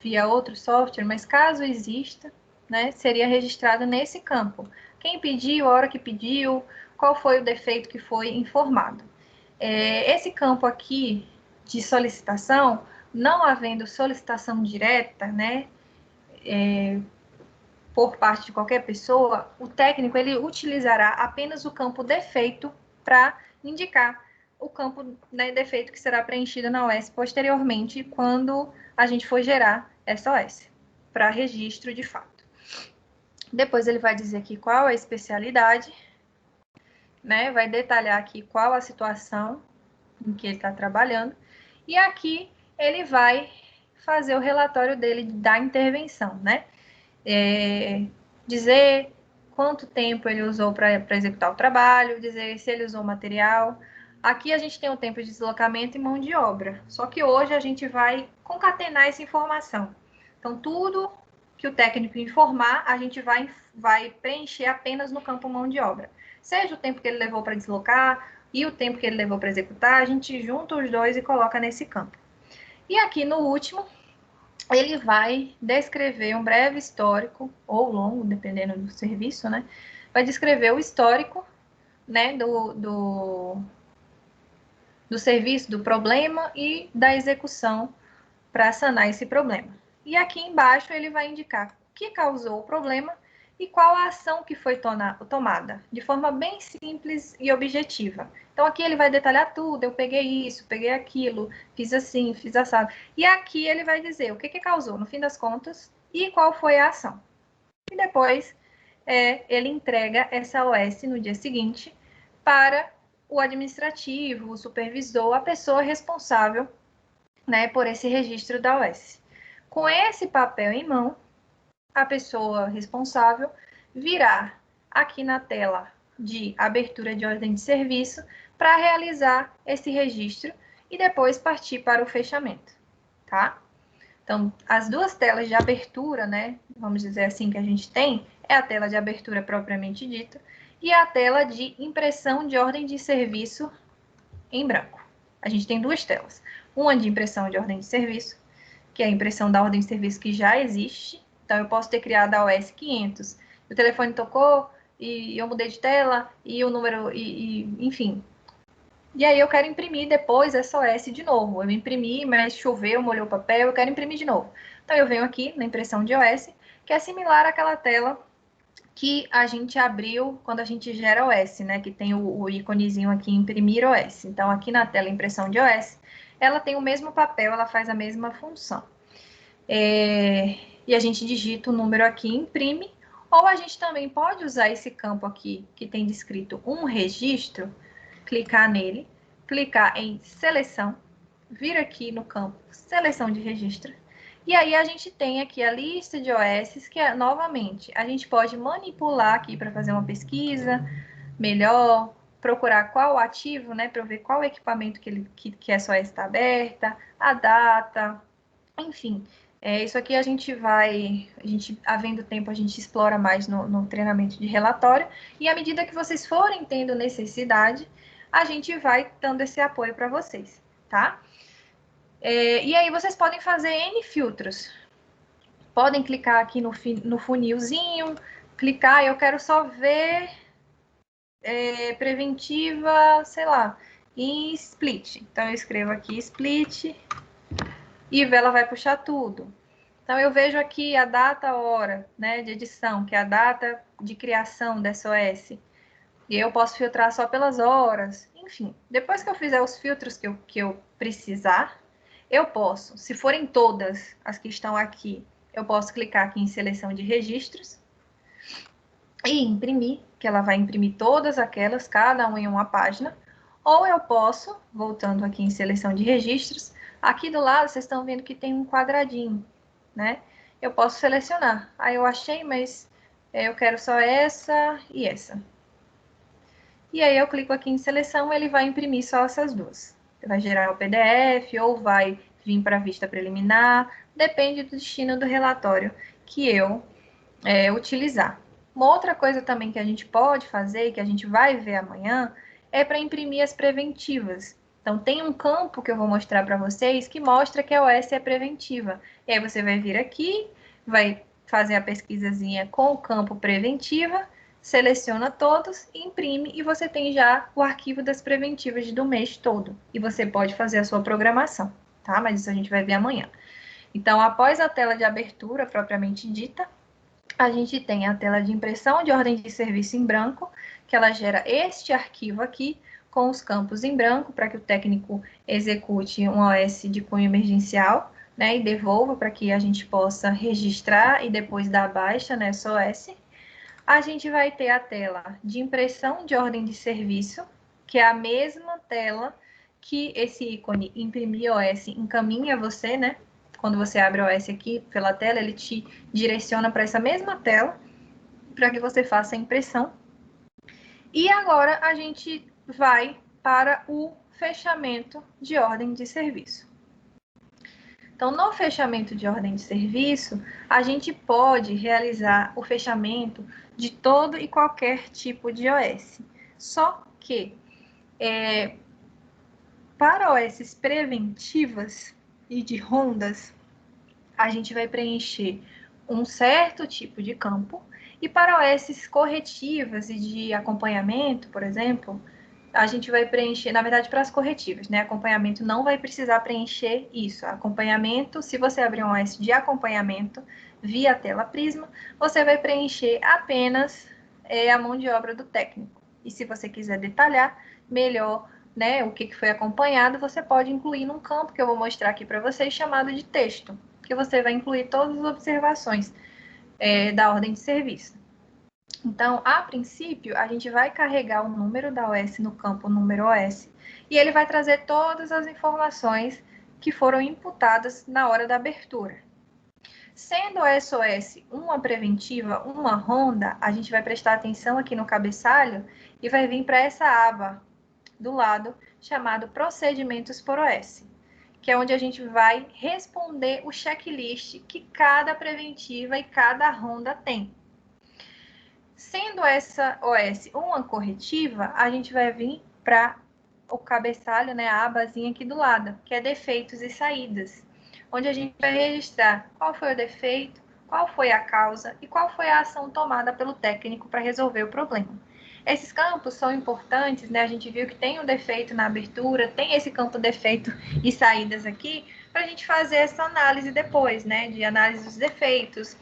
via outro software, mas caso exista, né, seria registrado nesse campo. Quem pediu, a hora que pediu, qual foi o defeito que foi informado. Esse campo aqui de solicitação, não havendo solicitação direta, né, por parte de qualquer pessoa, o técnico ele utilizará apenas o campo defeito para indicar o campo, né, defeito que será preenchido na OS posteriormente, quando a gente for gerar essa OS, para registro de fato. Depois ele vai dizer aqui qual é a especialidade, né, vai detalhar aqui qual a situação em que ele está trabalhando, e aqui ele vai fazer o relatório dele da intervenção, né? Dizer quanto tempo ele usou para executar o trabalho, dizer se ele usou material. Aqui a gente tem o tempo de deslocamento e mão de obra, só que hoje a gente vai concatenar essa informação. Então, tudo que o técnico informar, a gente vai preencher apenas no campo mão de obra. Seja o tempo que ele levou para deslocar e o tempo que ele levou para executar, a gente junta os dois e coloca nesse campo. E aqui no último, ele vai descrever um breve histórico, ou longo, dependendo do serviço, né? Vai descrever o histórico, né, do serviço, do problema e da execução para sanar esse problema. E aqui embaixo ele vai indicar o que causou o problema e qual a ação que foi tomada, de forma bem simples e objetiva. Então, aqui ele vai detalhar tudo, eu peguei isso, peguei aquilo, fiz assim, fiz assado. E aqui ele vai dizer o que causou, no fim das contas, e qual foi a ação. E depois, ele entrega essa OS no dia seguinte para o administrativo, o supervisor, a pessoa responsável, né, por esse registro da OS. Com esse papel em mão, a pessoa responsável virá aqui na tela de abertura de ordem de serviço para realizar esse registro e depois partir para o fechamento, tá? Então, as duas telas de abertura, né, vamos dizer assim, que a gente tem, é a tela de abertura propriamente dita e a tela de impressão de ordem de serviço em branco. A gente tem duas telas. Uma de impressão de ordem de serviço, que é a impressão da ordem de serviço que já existe. Então, eu posso ter criado a OS 500, o telefone tocou e eu mudei de tela e o número, enfim. E aí eu quero imprimir depois essa OS de novo. Eu imprimi, mas choveu, molhou o papel, eu quero imprimir de novo. Então, eu venho aqui na impressão de OS, que é similar àquela tela que a gente abriu quando a gente gera OS, né? Que tem o íconezinho aqui, imprimir OS. Então, aqui na tela impressão de OS, ela tem o mesmo papel, ela faz a mesma função. E a gente digita o número aqui, imprime, ou a gente também pode usar esse campo aqui, que tem descrito um registro, clicar nele, clicar em seleção, vir aqui no campo seleção de registro, e aí a gente tem aqui a lista de OS, que novamente, a gente pode manipular aqui para fazer uma pesquisa melhor, procurar qual ativo, né, para ver qual equipamento que essa OS está aberta, a data, enfim. Isso aqui havendo tempo, a gente explora mais no treinamento de relatório, e à medida que vocês forem tendo necessidade, a gente vai dando esse apoio para vocês, tá? E aí vocês podem fazer N filtros. Podem clicar aqui no funilzinho, clicar, eu quero só ver preventiva, sei lá, em split. Então, eu escrevo aqui split e ela vai puxar tudo. Então, eu vejo aqui a data, hora, né, de edição, que é a data de criação dessa OS. E eu posso filtrar só pelas horas. Enfim, depois que eu fizer os filtros que eu precisar, eu posso, se forem todas as que estão aqui, eu posso clicar aqui em seleção de registros e imprimir, que ela vai imprimir todas aquelas, cada uma em uma página. Ou eu posso, voltando aqui em seleção de registros, Aqui do lado, vocês estão vendo que tem um quadradinho, né? Eu posso selecionar. Aí eu achei, mas eu quero só essa e essa. E aí eu clico aqui em seleção, ele vai imprimir só essas duas. Vai gerar o PDF ou vai vir para a vista preliminar, depende do destino do relatório que eu utilizar. Uma outra coisa também que a gente pode fazer, que a gente vai ver amanhã, é para imprimir as preventivas. Então, tem um campo que eu vou mostrar para vocês que mostra que a OS é preventiva. E aí você vai vir aqui, vai fazer a pesquisazinha com o campo preventiva, seleciona todos, imprime e você tem já o arquivo das preventivas do mês todo. E você pode fazer a sua programação, tá? Mas isso a gente vai ver amanhã. Então, após a tela de abertura propriamente dita, a gente tem a tela de impressão de ordem de serviço em branco, que ela gera este arquivo aqui, com os campos em branco, para que o técnico execute um OS de cunho emergencial, né, e devolva para que a gente possa registrar e depois dar baixa nessa OS. A gente vai ter a tela de impressão de ordem de serviço, que é a mesma tela que esse ícone imprimir OS encaminha você, né? Quando você abre o OS aqui pela tela, ele te direciona para essa mesma tela, para que você faça a impressão. E agora a gente vai para o fechamento de ordem de serviço. Então, no fechamento de ordem de serviço, a gente pode realizar o fechamento de todo e qualquer tipo de OS. Só que, para OS preventivas e de rondas, a gente vai preencher um certo tipo de campo, e para OS corretivas e de acompanhamento, por exemplo, a gente vai preencher, na verdade, para as corretivas, né? Acompanhamento não vai precisar preencher isso. Acompanhamento, se você abrir um OS de acompanhamento via tela Prisma, você vai preencher apenas a mão de obra do técnico. E se você quiser detalhar melhor, né, o que foi acompanhado, você pode incluir num campo que eu vou mostrar aqui para vocês, chamado de texto, que você vai incluir todas as observações da ordem de serviço. Então, a princípio, a gente vai carregar o número da OS no campo número OS e ele vai trazer todas as informações que foram imputadas na hora da abertura. Sendo a SOS uma preventiva, uma ronda, a gente vai prestar atenção aqui no cabeçalho e vai vir para essa aba do lado, chamado Procedimentos por OS, que é onde a gente vai responder o checklist que cada preventiva e cada ronda tem. Sendo essa OS uma corretiva, a gente vai vir para o cabeçalho, né, a abazinha aqui do lado, que é defeitos e saídas, onde a gente vai registrar qual foi o defeito, qual foi a causa e qual foi a ação tomada pelo técnico para resolver o problema. Esses campos são importantes, né? A gente viu que tem um defeito na abertura, tem esse campo defeito e saídas aqui, para a gente fazer essa análise depois, né? De análise dos defeitos,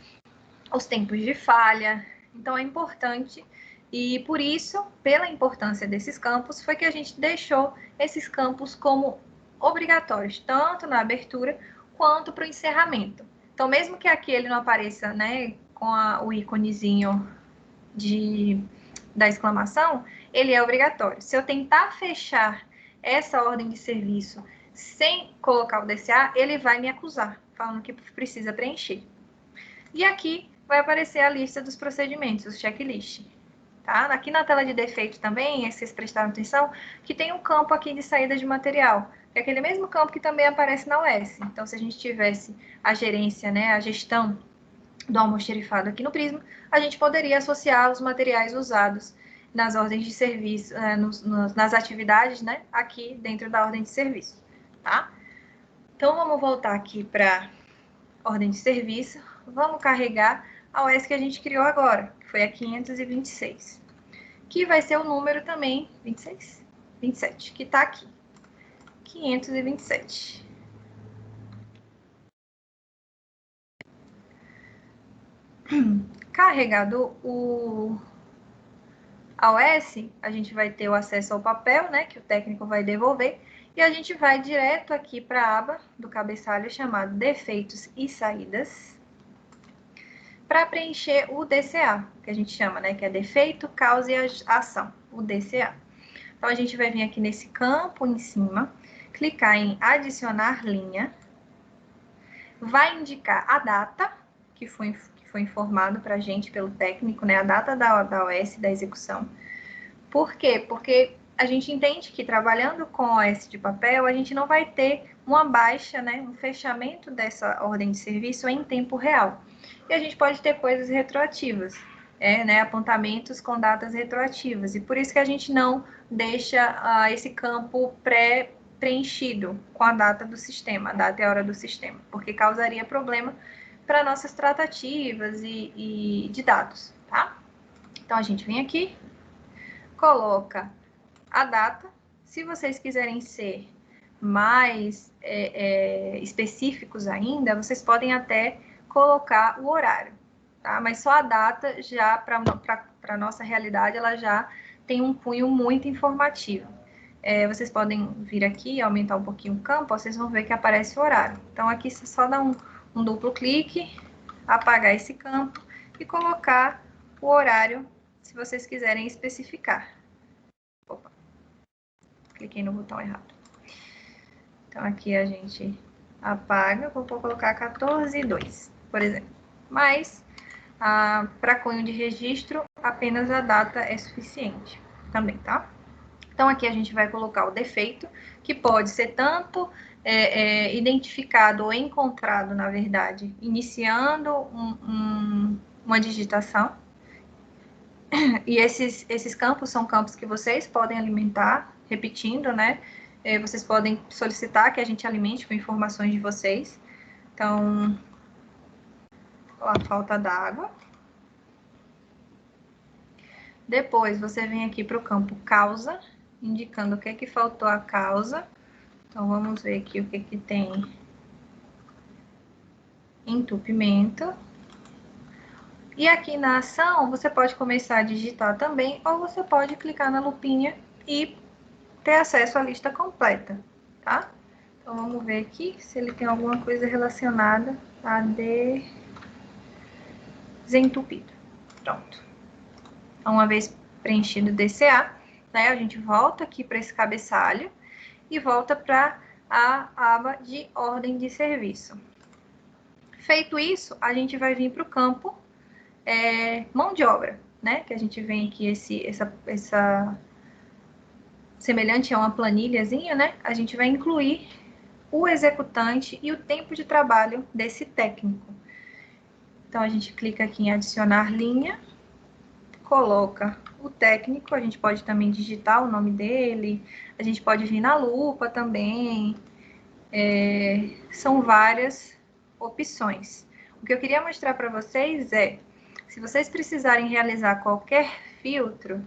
os tempos de falha. Então, é importante e, por isso, pela importância desses campos, foi que a gente deixou esses campos como obrigatórios, tanto na abertura quanto para o encerramento. Então, mesmo que aqui ele não apareça, né, com o íconezinho da exclamação, ele é obrigatório. Se eu tentar fechar essa ordem de serviço sem colocar o DCA, ele vai me acusar, falando que precisa preencher. E aqui vai aparecer a lista dos procedimentos, o checklist. Tá? Aqui na tela de defeito também, vocês prestaram atenção, que tem um campo aqui de saída de material, que é aquele mesmo campo que também aparece na OS. Então, se a gente tivesse a gerência, né, a gestão do almoxerifado aqui no Prisma, a gente poderia associar os materiais usados nas ordens de serviço, nas atividades, né, aqui dentro da ordem de serviço. Tá? Então, vamos voltar aqui para ordem de serviço. Vamos carregar a OS que a gente criou agora, que foi a 526, que vai ser o número também, 26? 27, que está aqui, 527. Carregado a OS, a gente vai ter o acesso ao papel, né, que o técnico vai devolver, e a gente vai direto aqui para a aba do cabeçalho chamado Defeitos e Saídas, para preencher o DCA, que a gente chama, né, que é Defeito, Causa e Ação, o DCA. Então, a gente vai vir aqui nesse campo em cima, clicar em adicionar linha, vai indicar a data que foi informado para a gente pelo técnico, né? A data da OS, da execução. Por quê? Porque a gente entende que trabalhando com OS de papel, a gente não vai ter uma baixa, né? Um fechamento dessa ordem de serviço em tempo real. E a gente pode ter coisas retroativas, né? Apontamentos com datas retroativas. E por isso que a gente não deixa esse campo preenchido com a data do sistema, a data e a hora do sistema, porque causaria problema para nossas tratativas e de dados, tá? Então, a gente vem aqui, coloca a data. Se vocês quiserem ser mais específicos ainda, vocês podem até colocar o horário, tá? Mas só a data, já para a nossa realidade, ela já tem um cunho muito informativo. Vocês podem vir aqui e aumentar um pouquinho o campo, vocês vão ver que aparece o horário. Então, aqui você só dá um duplo clique, apagar esse campo e colocar o horário, se vocês quiserem especificar. Opa, cliquei no botão errado. Então, aqui a gente apaga, vou colocar 14:02, por exemplo. Mas, para cunho de registro, apenas a data é suficiente também, tá? Então, aqui a gente vai colocar o defeito, que pode ser tanto identificado ou encontrado, na verdade, iniciando uma digitação. E esses campos são campos que vocês podem alimentar, repetindo, né? Vocês podem solicitar que a gente alimente com informações de vocês. Então, a falta d'água. Depois, você vem aqui para o campo causa, indicando o que faltou a causa. Então, vamos ver aqui o que tem. Entupimento. E aqui na ação, você pode começar a digitar também, ou você pode clicar na lupinha e ter acesso à lista completa, tá? Então, vamos ver aqui se ele tem alguma coisa relacionada a desentupido. Pronto. Então, uma vez preenchido o DCA, né, a gente volta aqui para esse cabeçalho e volta para a aba de ordem de serviço. Feito isso, a gente vai vir para o campo mão de obra, né? Que a gente vem aqui, essa semelhante a uma planilhazinha, né? A gente vai incluir o executante e o tempo de trabalho desse técnico. Então, a gente clica aqui em adicionar linha, coloca o técnico, a gente pode também digitar o nome dele, a gente pode vir na lupa também, são várias opções. O que eu queria mostrar para vocês se vocês precisarem realizar qualquer filtro,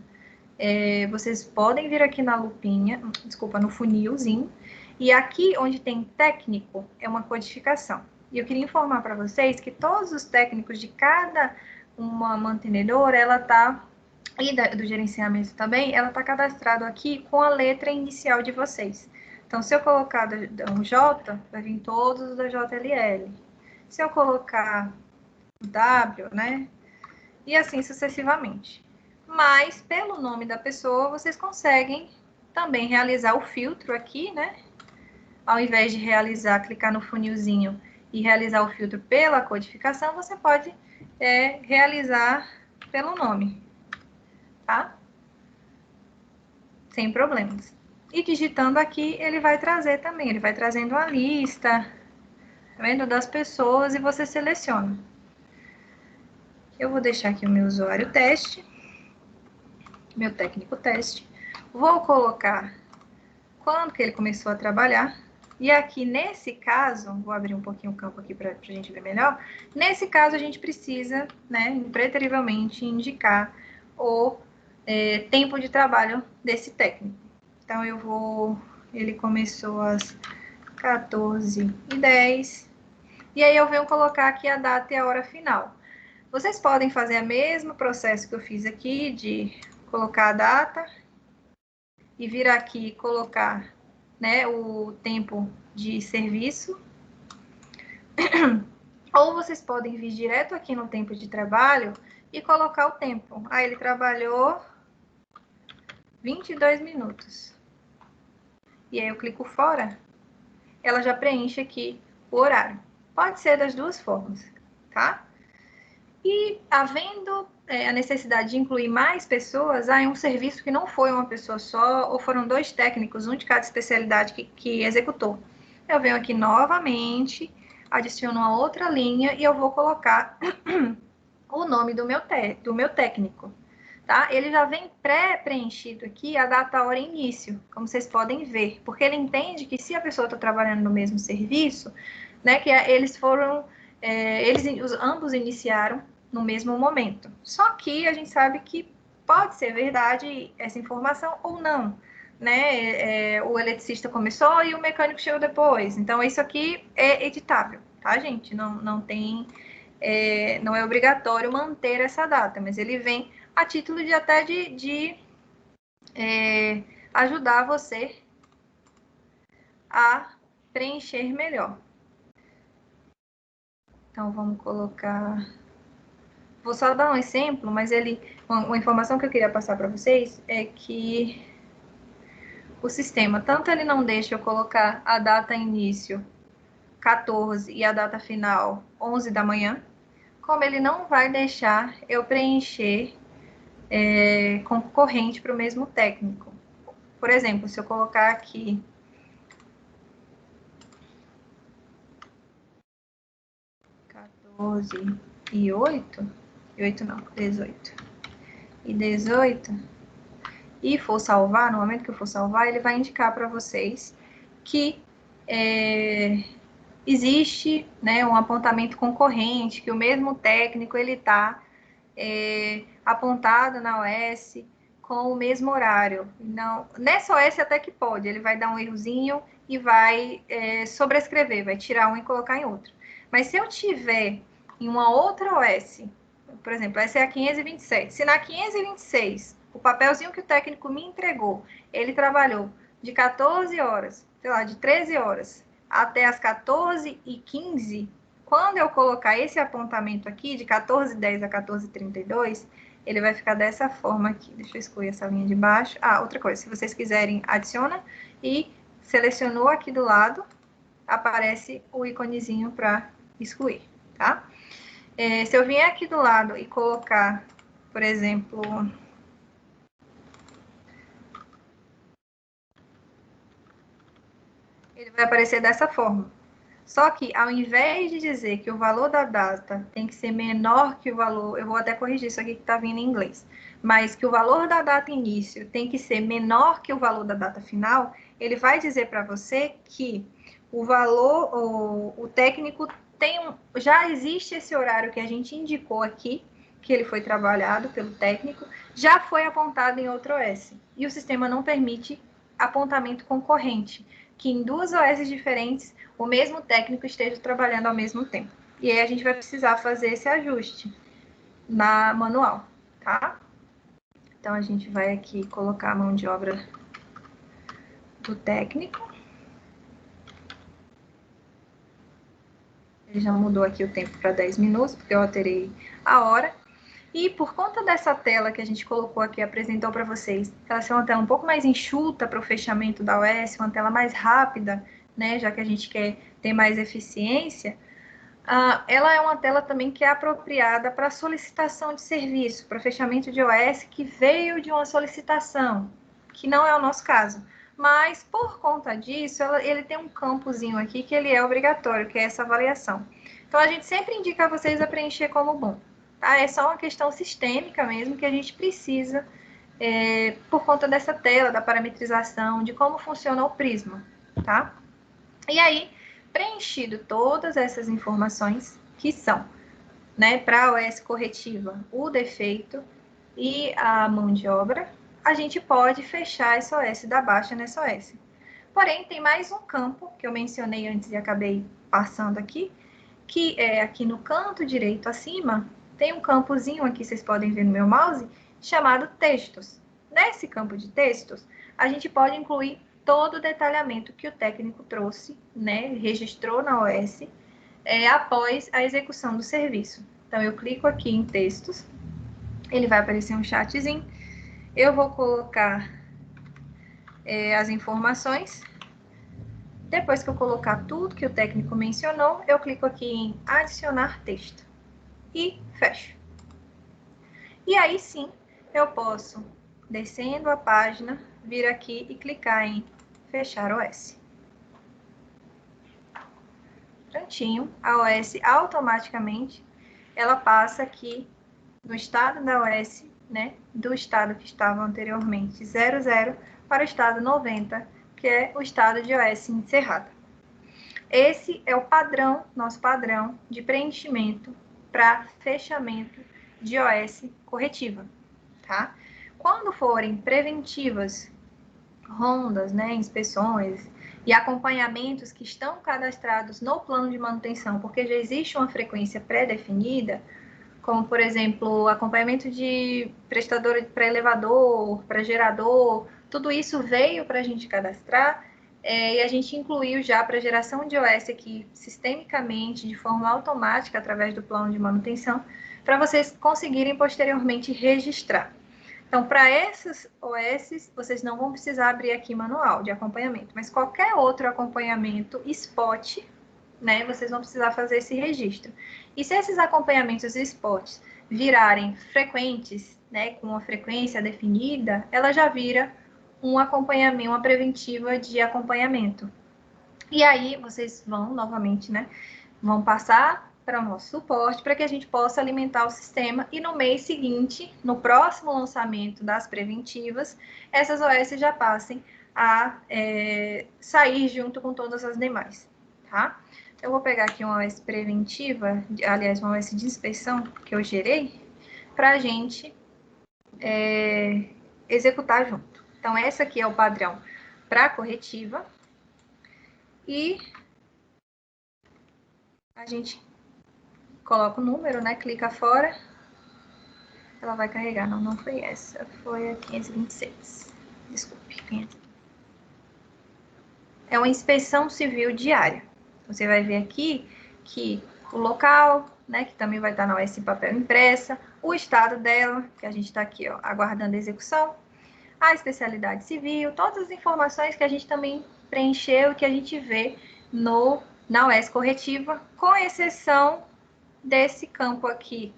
vocês podem vir aqui na lupinha, desculpa, no funilzinho, e aqui onde tem técnico é uma codificação. E eu queria informar para vocês que todos os técnicos de cada uma mantenedora, ela tá, e do gerenciamento também, ela tá cadastrado aqui com a letra inicial de vocês. Então, se eu colocar um J, vai vir todos os da JLL. Se eu colocar o W, né? E assim sucessivamente. Mas, pelo nome da pessoa, vocês conseguem também realizar o filtro aqui, né? Ao invés de clicar no funilzinho e realizar o filtro pela codificação, você pode realizar pelo nome, tá? Sem problemas. E digitando aqui, ele vai trazer também, ele vai trazendo uma lista, tá vendo, das pessoas e você seleciona. Eu vou deixar aqui o meu usuário teste, meu técnico teste. Vou colocar quando que ele começou a trabalhar. E aqui, nesse caso, vou abrir um pouquinho o campo aqui para a gente ver melhor. Nesse caso, a gente precisa, né, impreterivelmente indicar o tempo de trabalho desse técnico. Então, ele começou às 14:10. E aí, eu venho colocar aqui a data e a hora final. Vocês podem fazer o mesmo processo que eu fiz aqui, de colocar a data e vir aqui e colocar, né, o tempo de serviço. Ou vocês podem vir direto aqui no tempo de trabalho e colocar o tempo. Ele trabalhou 22 minutos. e aí eu clico fora, ela já preenche aqui o horário. Pode ser das duas formas, tá? E havendo a necessidade de incluir mais pessoas, há um serviço que não foi uma pessoa só, ou foram 2 técnicos, um de cada especialidade que executou. Eu venho aqui novamente, adiciono uma outra linha e eu vou colocar o nome do meu técnico. Tá? Ele já vem pré-preenchido aqui a data, hora e início, como vocês podem ver, porque ele entende que se a pessoa está trabalhando no mesmo serviço, né, que eles foram, ambos iniciaram no mesmo momento. Só que a gente sabe que pode ser verdade essa informação ou não, né? O eletricista começou e o mecânico chegou depois. Então isso aqui é editável, tá, gente? Não tem, não é obrigatório manter essa data, mas ele vem a título de até de ajudar você a preencher melhor. Então, vamos colocar... Vou só dar um exemplo, mas uma informação que eu queria passar para vocês é que o sistema, tanto ele não deixa eu colocar a data início 14 e a data final 11 da manhã, como ele não vai deixar eu preencher concorrente para o mesmo técnico. Por exemplo, se eu colocar aqui 14 e 8, 18. E 18, e for salvar, no momento que eu for salvar, ele vai indicar para vocês que existe, né, um apontamento concorrente, que o mesmo técnico ele está apontado na OS com o mesmo horário. Não, nessa OS até que pode, ele vai dar um errozinho e vai sobrescrever, vai tirar um e colocar em outro. Mas se eu tiver em uma outra OS, por exemplo, essa é a 527, se na 526 o papelzinho que o técnico me entregou, ele trabalhou de 14 horas, sei lá, de 13 horas até as 14h15, quando eu colocar esse apontamento aqui, de 14h10 a 14h32, ele vai ficar dessa forma aqui. Deixa eu excluir essa linha de baixo. Ah, outra coisa, se vocês quiserem, adiciona e selecionou aqui do lado, aparece o íconezinho para excluir, tá? Se eu vier aqui do lado e colocar, por exemplo... ele vai aparecer dessa forma. Só que, ao invés de dizer que o valor da data tem que ser menor que o valor... Eu vou até corrigir isso aqui que está vindo em inglês. Mas que o valor da data início tem que ser menor que o valor da data final, ele vai dizer para você que o valor... O técnico tem já existe esse horário que a gente indicou aqui, que ele foi trabalhado pelo técnico, já foi apontado em outro OS. E o sistema não permite apontamento concorrente, que em 2 OS diferentes o mesmo técnico esteja trabalhando ao mesmo tempo. E aí a gente vai precisar fazer esse ajuste na manual, tá? Então a gente vai aqui colocar a mão de obra do técnico. Ele já mudou aqui o tempo para 10 minutos, porque eu alterei a hora. E por conta dessa tela que a gente colocou aqui, apresentou para vocês, ela ser uma tela um pouco mais enxuta para o fechamento da OS, uma tela mais rápida, né, já que a gente quer ter mais eficiência, ela é uma tela também que é apropriada para solicitação de serviço, para fechamento de OS que veio de uma solicitação, que não é o nosso caso. Mas, por conta disso, ele tem um campozinho aqui que ele é obrigatório, que é essa avaliação. Então, a gente sempre indica a vocês a preencher como bom. Tá? É só uma questão sistêmica mesmo que a gente precisa, por conta dessa tela, da parametrização, de como funciona o Prisma. Tá? E aí, preenchido todas essas informações, que são, né, para a OS corretiva, o defeito e a mão de obra, a gente pode fechar essa OS da baixa nessa OS. Porém, tem mais um campo, que eu mencionei antes e acabei passando aqui, que é aqui no canto direito acima, tem um campozinho aqui, vocês podem ver no meu mouse, chamado textos. Nesse campo de textos, a gente pode incluir todo o detalhamento que o técnico trouxe, né, registrou na OS, após a execução do serviço. Então, eu clico aqui em textos, ele vai aparecer um chatzinho, eu vou colocar as informações, Depois que eu colocar tudo que o técnico mencionou, eu clico aqui em adicionar texto e fecho. E aí sim, eu posso, descendo a página, vir aqui e clicar em fechar OS. Prontinho, a OS automaticamente, ela passa aqui no estado da OS, né, do estado que estava anteriormente 00 para o estado 90, que é o estado de OS encerrada. Esse é o padrão, nosso padrão de preenchimento para fechamento de OS corretiva, tá? Quando forem preventivas, rondas, né, inspeções e acompanhamentos que estão cadastrados no plano de manutenção, porque já existe uma frequência pré-definida, como, por exemplo, acompanhamento de prestador para elevador, para gerador, tudo isso veio para a gente cadastrar e a gente incluiu já para geração de OS aqui, sistemicamente, de forma automática, através do plano de manutenção, para vocês conseguirem posteriormente registrar. Então, para essas OS, vocês não vão precisar abrir aqui manual de acompanhamento, mas qualquer outro acompanhamento spot, né, vocês vão precisar fazer esse registro. E se esses acompanhamentos spots virarem frequentes, né, com uma frequência definida, ela já vira um acompanhamento, uma preventiva de acompanhamento. E aí vocês vão novamente, né, vão passar para o nosso suporte para que a gente possa alimentar o sistema e no mês seguinte, no próximo lançamento das preventivas, essas OS já passem a sair junto com todas as demais, tá? Eu vou pegar aqui uma OS preventiva, aliás, uma OS de inspeção que eu gerei, para a gente executar junto. Então, essa aqui é o padrão para a corretiva. E a gente coloca o número, né? Clica fora. Ela vai carregar. Não, não foi essa. Foi a 526. Desculpe. É uma inspeção civil diária. Você vai ver aqui que o local, né, que também vai estar na OS em papel impressa, o estado dela, que a gente está aqui, ó, aguardando a execução, a especialidade civil, todas as informações que a gente também preencheu e que a gente vê na OS corretiva, com exceção desse campo aqui,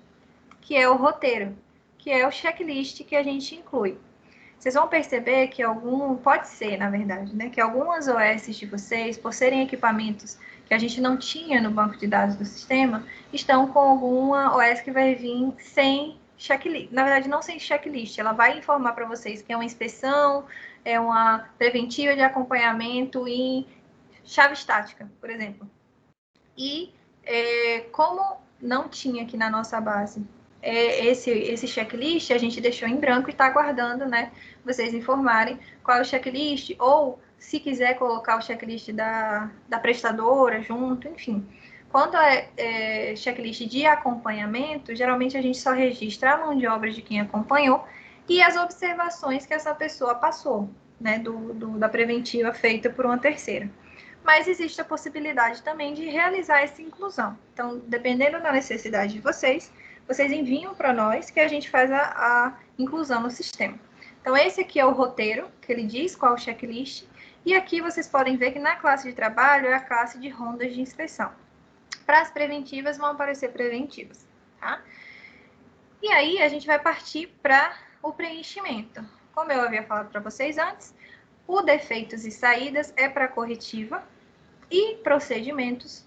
que é o roteiro, que é o checklist que a gente inclui. Vocês vão perceber que pode ser, na verdade, né, que algumas OS de vocês, por serem equipamentos que a gente não tinha no banco de dados do sistema, estão com alguma OS que vai vir sem checklist. Na verdade, não sem checklist, ela vai informar para vocês que é uma inspeção, é uma preventiva de acompanhamento em chave estática, por exemplo. E como não tinha aqui na nossa base esse checklist, a gente deixou em branco e está aguardando, né, vocês informarem qual é o checklist, ou se quiser colocar o checklist da prestadora junto, enfim. Quanto a checklist de acompanhamento, geralmente a gente só registra a mão de obra de quem acompanhou e as observações que essa pessoa passou, né, da preventiva feita por uma terceira. Mas existe a possibilidade também de realizar essa inclusão. Então, dependendo da necessidade de vocês enviam para nós que a gente faz a inclusão no sistema. Então, esse aqui é o roteiro, que ele diz qual é o checklist, e aqui vocês podem ver que na classe de trabalho é a classe de rondas de inspeção. Para as preventivas, vão aparecer preventivas, tá? E aí, a gente vai partir para o preenchimento. Como eu havia falado para vocês antes, o defeitos e saídas é para corretiva, e procedimentos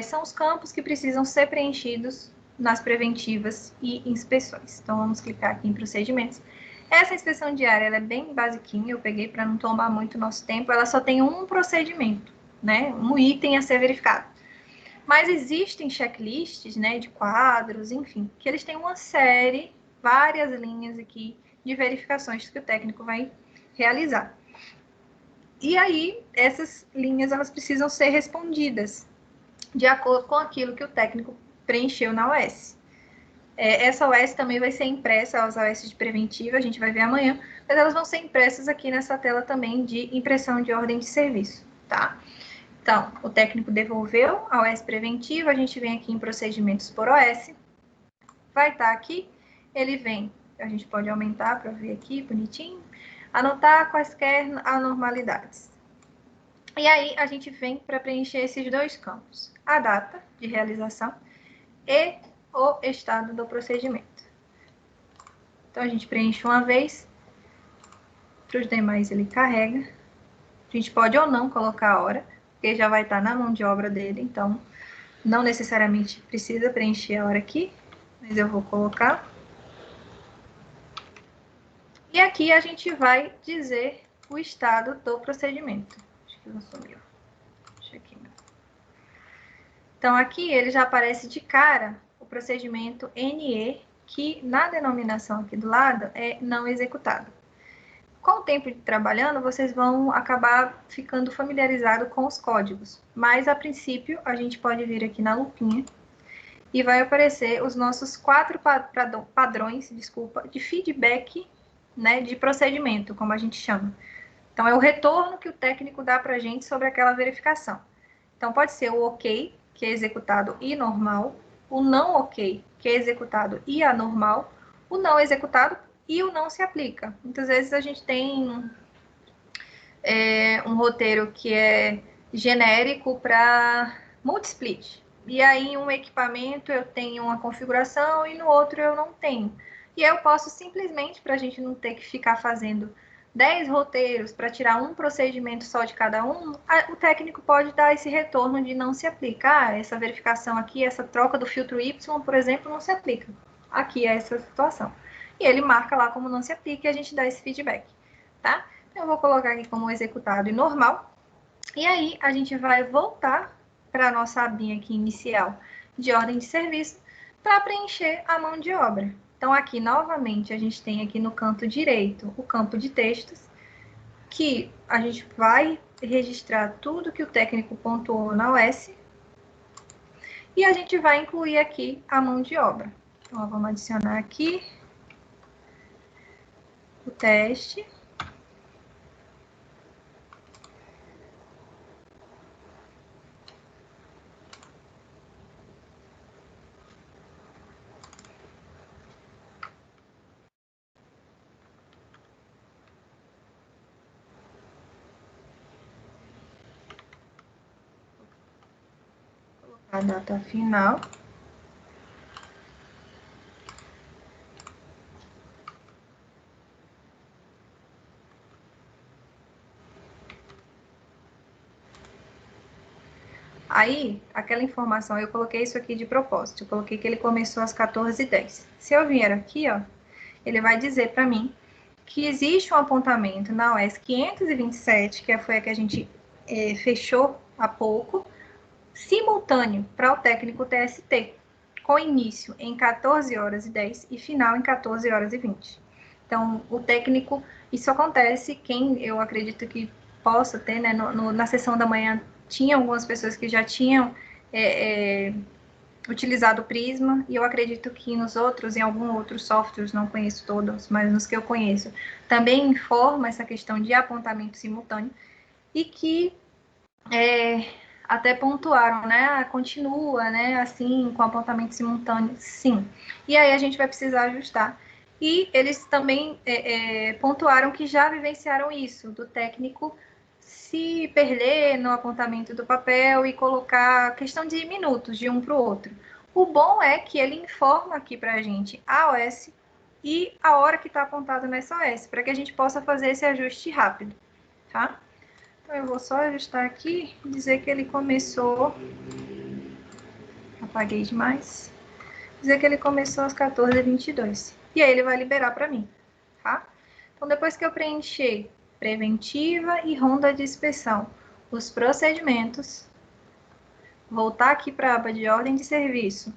são os campos que precisam ser preenchidos nas preventivas e inspeções. Então, vamos clicar aqui em procedimentos. Essa inspeção diária ela é bem basiquinha, eu peguei para não tomar muito nosso tempo, ela só tem um procedimento, né? Um item a ser verificado. Mas existem checklists, né, de quadros, enfim, que eles têm uma série, várias linhas aqui de verificações que o técnico vai realizar. E aí, essas linhas elas precisam ser respondidas de acordo com aquilo que o técnico preencheu na OS. Essa OS também vai ser impressa, as OS de preventiva, a gente vai ver amanhã, mas elas vão ser impressas aqui nessa tela também de impressão de ordem de serviço, tá? Então, o técnico devolveu a OS preventiva, a gente vem aqui em procedimentos por OS, vai estar aqui, ele vem, a gente pode aumentar para ver aqui, bonitinho, anotar quaisquer anormalidades. E aí, a gente vem para preencher esses dois campos. A data de realização e o estado do procedimento. Então, a gente preenche uma vez. Para os demais, ele carrega. A gente pode ou não colocar a hora, porque já vai estar na mão de obra dele. Então, não necessariamente precisa preencher a hora aqui, mas eu vou colocar. E aqui a gente vai dizer o estado do procedimento. Acho que não sumiu. Deixa aqui. Então, aqui ele já aparece de cara o procedimento NE, que na denominação aqui do lado é não executado. Com o tempo de trabalhando, vocês vão acabar ficando familiarizados com os códigos. Mas, a princípio, a gente pode vir aqui na lupinha e vai aparecer os nossos 4 padrões, de feedback, né, de procedimento, como a gente chama. Então, é o retorno que o técnico dá para a gente sobre aquela verificação. Então, pode ser o OK, que é executado e normal, o não OK, que é executado e anormal, o não executado e o não se aplica. Muitas vezes a gente tem um roteiro que é genérico para multisplit. E aí, em um equipamento eu tenho uma configuração e no outro eu não tenho. E eu posso simplesmente, para a gente não ter que ficar fazendo 10 roteiros para tirar um procedimento só de cada um, o técnico pode dar esse retorno de não se aplicar. Essa verificação aqui, essa troca do filtro Y, por exemplo, não se aplica. Aqui é essa situação. E ele marca lá como não se aplica e a gente dá esse feedback, tá? Eu vou colocar aqui como executado e normal. E aí, a gente vai voltar para a nossa abinha aqui inicial de ordem de serviço para preencher a mão de obra. Então, aqui, novamente, a gente tem aqui no canto direito o campo de textos, que a gente vai registrar tudo que o técnico pontuou na OS. E a gente vai incluir aqui a mão de obra. Então, vamos adicionar aqui o teste. A data final. Aí, aquela informação, eu coloquei isso aqui de propósito. Eu coloquei que ele começou às 14h10. Se eu vier aqui, ó, ele vai dizer para mim que existe um apontamento na OS 527, que foi a que a gente fechou há pouco, simultâneo para o técnico TST, com início em 14h10 e final em 14h20. Então, o técnico, isso acontece, quem eu acredito que possa ter, né, na sessão da manhã, tinha algumas pessoas que já tinham utilizado o Prisma, e eu acredito que nos outros, em alguns outros softwares, não conheço todos, mas nos que eu conheço, também informa essa questão de apontamento simultâneo, e que até pontuaram, né? Continua, né? Assim, com apontamento simultâneo, sim. E aí a gente vai precisar ajustar. E eles também pontuaram que já vivenciaram isso, do técnico se perder no apontamento do papel e colocar questão de minutos de um para o outro. O bom é que ele informa aqui para a gente a OS e a hora que está apontada nessa OS, para que a gente possa fazer esse ajuste rápido, tá? Então, eu vou só ajustar aqui e dizer que ele começou... Apaguei demais. Dizer que ele começou às 14h22. E aí ele vai liberar para mim, tá? Então, depois que eu preencher preventiva e ronda de inspeção, os procedimentos, voltar aqui para a aba de ordem de serviço,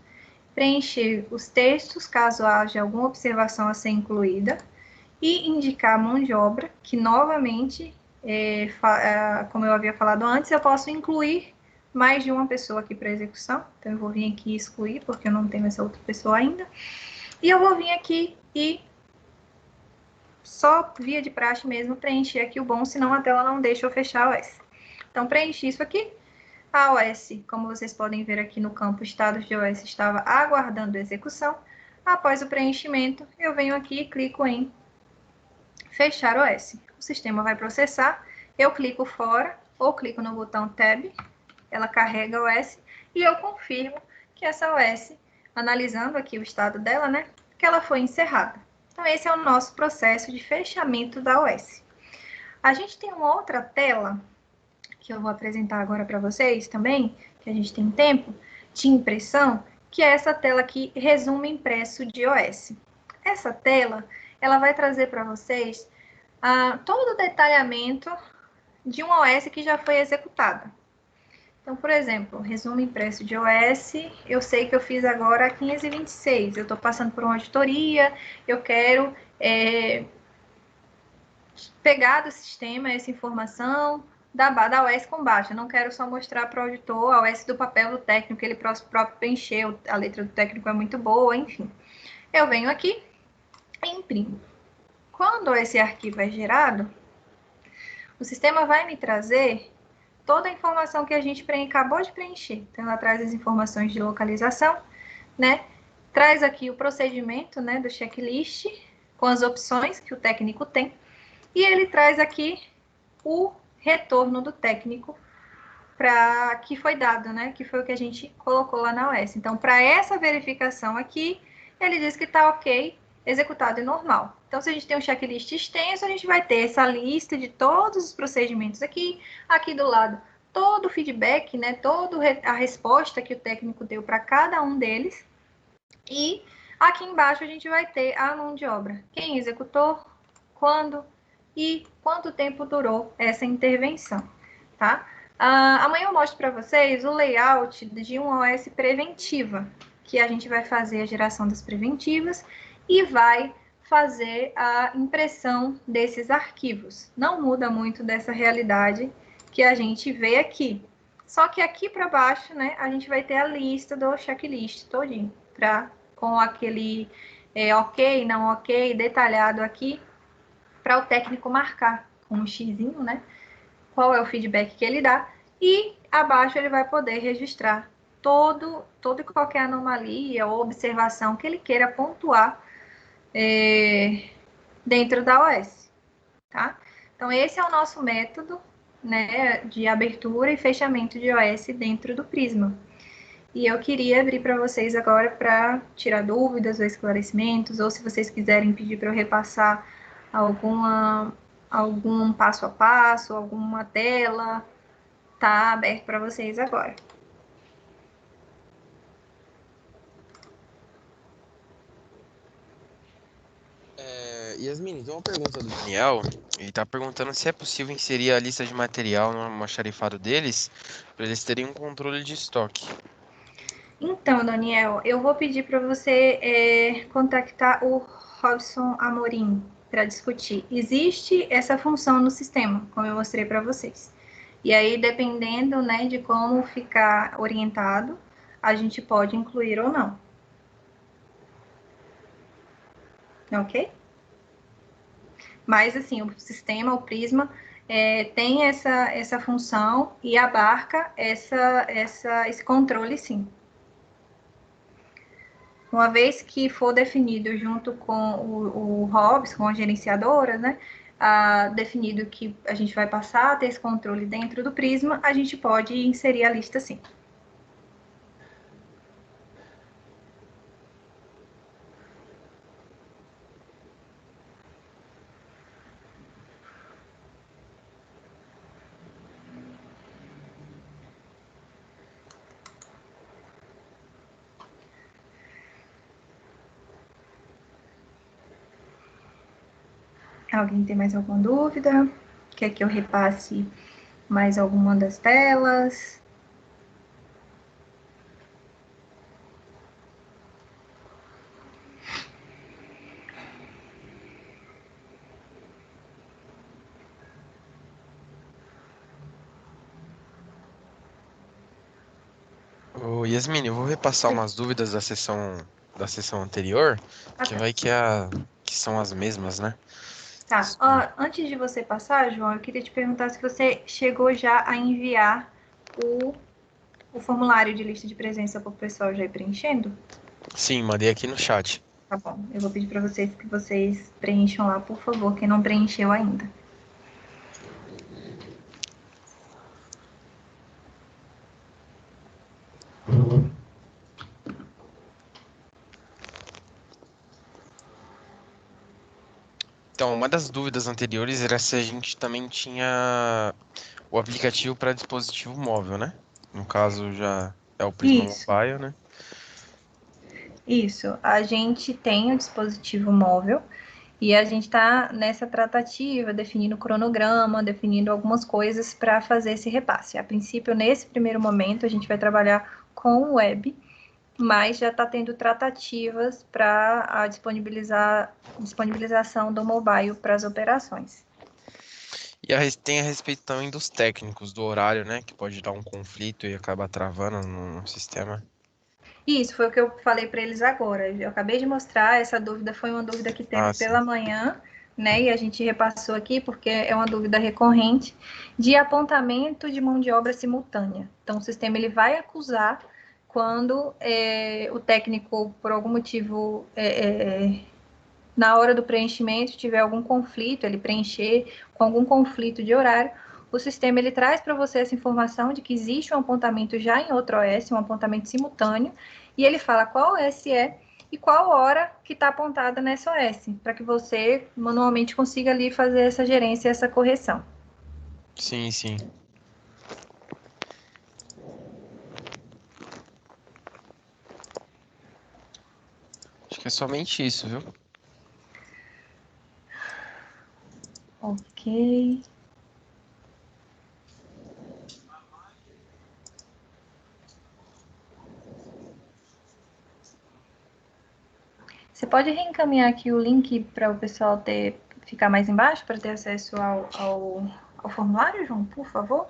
preencher os textos, caso haja alguma observação a ser incluída, e indicar a mão de obra, que novamente, como eu havia falado antes, eu posso incluir mais de uma pessoa aqui para execução. Então, eu vou vir aqui e excluir, porque eu não tenho essa outra pessoa ainda. E eu vou vir aqui e só via de praxe mesmo preencher aqui o bom, senão a tela não deixa eu fechar a OS. Então, preenchi isso aqui. A OS, como vocês podem ver aqui no campo status de OS, estava aguardando execução. Após o preenchimento, eu venho aqui e clico em fechar OS. O sistema vai processar, eu clico fora, ou clico no botão Tab, ela carrega a OS e eu confirmo que essa OS, analisando aqui o estado dela, né, que ela foi encerrada. Então, esse é o nosso processo de fechamento da OS. A gente tem uma outra tela, que eu vou apresentar agora para vocês também, que a gente tem tempo, de impressão, que é essa tela aqui, resumo impresso de OS. Essa tela, ela vai trazer para vocês todo o detalhamento de uma OS que já foi executada. Então, por exemplo, resumo impresso de OS, eu sei que eu fiz agora a 1526, eu estou passando por uma auditoria, eu quero pegar do sistema essa informação da OS com baixa, eu não quero só mostrar para o auditor a OS do papel do técnico, ele próprio preencheu, a letra do técnico é muito boa, enfim. Eu venho aqui e imprimo. Quando esse arquivo é gerado, o sistema vai me trazer toda a informação que a gente acabou de preencher. Então, ela traz as informações de localização, né? Traz aqui o procedimento, né, do checklist, com as opções que o técnico tem. E ele traz aqui o retorno do técnico que foi dado, né? Que foi o que a gente colocou lá na OS. Então, para essa verificação aqui, ele diz que está ok, executado e normal. Então, se a gente tem um checklist extenso, a gente vai ter essa lista de todos os procedimentos aqui do lado, todo o feedback, né? Toda a resposta que o técnico deu para cada um deles. E aqui embaixo a gente vai ter a mão de obra. Quem executou, quando e quanto tempo durou essa intervenção, tá? Amanhã eu mostro para vocês o layout de uma OS preventiva, que a gente vai fazer a geração das preventivas e vai fazer a impressão desses arquivos. Não muda muito dessa realidade que a gente vê aqui. Só que aqui para baixo, né, a gente vai ter a lista do checklist todinho, com aquele ok, não ok, detalhado aqui, para o técnico marcar com um xizinho, né, qual é o feedback que ele dá, e abaixo ele vai poder registrar todo e qualquer anomalia ou observação que ele queira pontuar dentro da OS, tá? Então, esse é o nosso método, né, de abertura e fechamento de OS dentro do Prisma. E eu queria abrir para vocês agora para tirar dúvidas ou esclarecimentos, ou se vocês quiserem pedir para eu repassar algum passo a passo, alguma tela, tá aberto para vocês agora. Yasmin, tem uma pergunta do Daniel. Ele está perguntando se é possível inserir a lista de material no almoxarifado deles, para eles terem um controle de estoque. Então, Daniel, eu vou pedir para você contactar o Robson Amorim para discutir. Existe essa função no sistema, como eu mostrei para vocês. E aí, dependendo, né, de como ficar orientado, a gente pode incluir ou não. Ok? Mas, assim, o sistema, o Prisma, tem essa função e abarca esse controle, sim. Uma vez que for definido junto com o Hobbs, com a gerenciadora, né, definido que a gente vai passar a ter esse controle dentro do Prisma, a gente pode inserir a lista sim. Alguém tem mais alguma dúvida? Quer que eu repasse mais alguma das telas? Ô, Yasmin, eu vou repassar umas dúvidas da sessão anterior, que vai que são as mesmas, né? Tá. Antes de você passar, João, eu queria te perguntar se você chegou já a enviar o formulário de lista de presença para o pessoal já ir preenchendo? Sim, mandei aqui no chat. Tá bom. Eu vou pedir para vocês que vocês preencham lá, por favor, quem não preencheu ainda. Então, uma das dúvidas anteriores era se a gente também tinha o aplicativo para dispositivo móvel, né? No caso, já é o Prisma Isso, Mobile, né? isso. A gente tem o dispositivo móvel e a gente está nessa tratativa, definindo o cronograma, definindo algumas coisas para fazer esse repasse. A princípio, nesse primeiro momento, a gente vai trabalhar com o web, mas já está tendo tratativas para a disponibilização do mobile para as operações. E tem a respeito também dos técnicos, do horário, né? Que pode dar um conflito e acabar travando no sistema. Isso foi o que eu falei para eles agora. Eu acabei de mostrar, essa dúvida foi uma dúvida que teve Ah, sim. pela manhã, né? E a gente repassou aqui porque é uma dúvida recorrente de apontamento de mão de obra simultânea. Então, o sistema ele vai acusar quando o técnico, por algum motivo, na hora do preenchimento, tiver algum conflito, ele preencher com algum conflito de horário, o sistema ele traz para você essa informação de que existe um apontamento já em outro OS, um apontamento simultâneo, e ele fala qual OS é e qual hora que está apontada nessa OS, para que você manualmente consiga ali fazer essa gerência, essa correção. Sim, sim. Acho que é somente isso, viu? Ok. Você pode reencaminhar aqui o link para o pessoal ficar mais embaixo, para ter acesso ao formulário, João, por favor?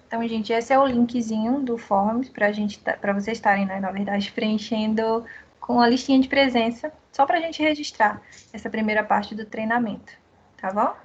Então, gente, esse é o linkzinho do Forms para vocês estarem, né, na verdade, preenchendo com a listinha de presença, só para a gente registrar essa primeira parte do treinamento, tá bom?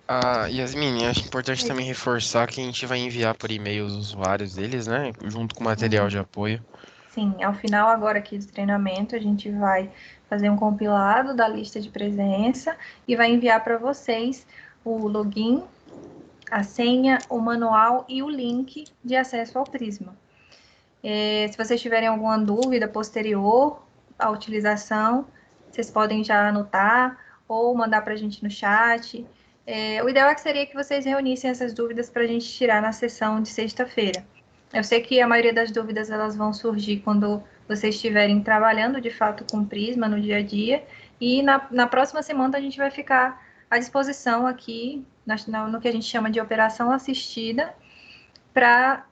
Ah, Yasmin, acho importante também reforçar que a gente vai enviar por e-mail os usuários deles, né? Junto com material de apoio. Sim, ao final agora aqui do treinamento, a gente vai fazer um compilado da lista de presença e vai enviar para vocês o login, a senha, o manual e o link de acesso ao Prisma. Se vocês tiverem alguma dúvida posterior à utilização, vocês podem já anotar ou mandar para a gente no chat. O ideal seria que vocês reunissem essas dúvidas para a gente tirar na sessão de sexta-feira. Eu sei que a maioria das dúvidas elas vão surgir quando vocês estiverem trabalhando de fato com Prisma no dia a dia, e na próxima semana a gente vai ficar à disposição aqui no que a gente chama de operação assistida, para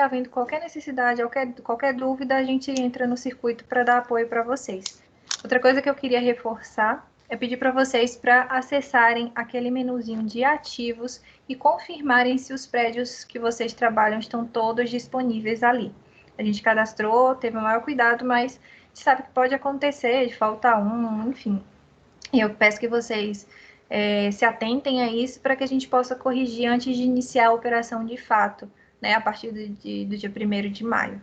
havendo qualquer necessidade, qualquer dúvida, a gente entra no circuito para dar apoio para vocês. Outra coisa que eu queria reforçar é pedir para vocês para acessarem aquele menuzinho de ativos e confirmarem se os prédios que vocês trabalham estão todos disponíveis ali. A gente cadastrou, teve o maior cuidado, mas a gente sabe que pode acontecer de faltar um, enfim. E eu peço que vocês se atentem a isso para que a gente possa corrigir antes de iniciar a operação de fato, né, a partir do dia 1º de maio.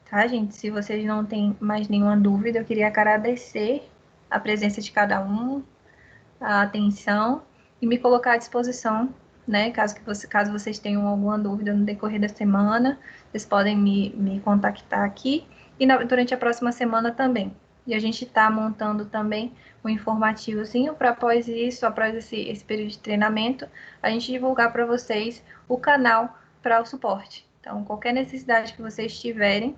Tá, gente? Se vocês não têm mais nenhuma dúvida, eu queria agradecer a presença de cada um, a atenção e me colocar à disposição, né? Caso vocês tenham alguma dúvida no decorrer da semana, vocês podem me contactar aqui e durante a próxima semana também. E a gente está montando também um informativozinho para após isso, após esse período de treinamento, a gente divulgar para vocês o canal para o suporte. Então, qualquer necessidade que vocês tiverem,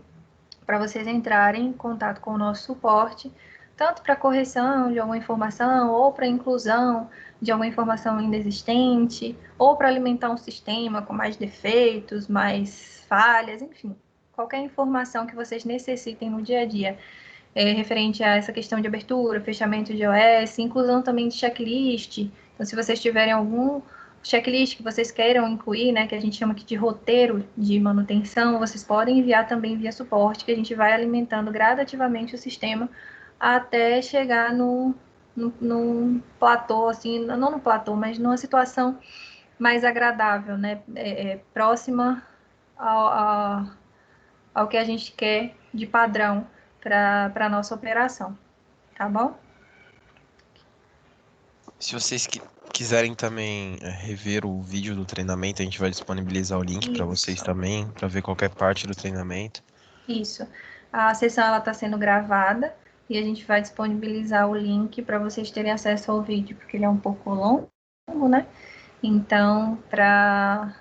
para vocês entrarem em contato com o nosso suporte, tanto para correção de alguma informação, ou para inclusão de alguma informação inexistente, ou para alimentar um sistema com mais defeitos, mais falhas, enfim, qualquer informação que vocês necessitem no dia a dia, referente a essa questão de abertura, fechamento de OS, inclusão também de checklist. Então, se vocês tiverem algum checklist que vocês queiram incluir, né, que a gente chama aqui de roteiro de manutenção, vocês podem enviar também via suporte, que a gente vai alimentando gradativamente o sistema até chegar no num platô, assim, não no platô, mas numa situação mais agradável, né? Próxima ao, ao que a gente quer de padrão para a nossa operação, tá bom? Se vocês quiserem também rever o vídeo do treinamento, a gente vai disponibilizar o link para vocês Isso, também, para ver qualquer parte do treinamento. isso. A sessão ela está sendo gravada e a gente vai disponibilizar o link para vocês terem acesso ao vídeo, porque ele é um pouco longo, né? Então, para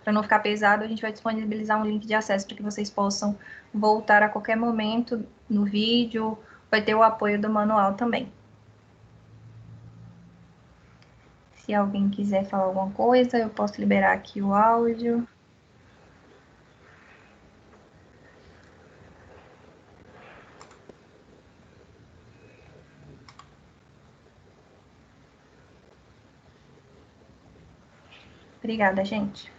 não ficar pesado, a gente vai disponibilizar um link de acesso para que vocês possam voltar a qualquer momento no vídeo. Vai ter o apoio do manual também. Se alguém quiser falar alguma coisa, eu posso liberar aqui o áudio. Obrigada, gente.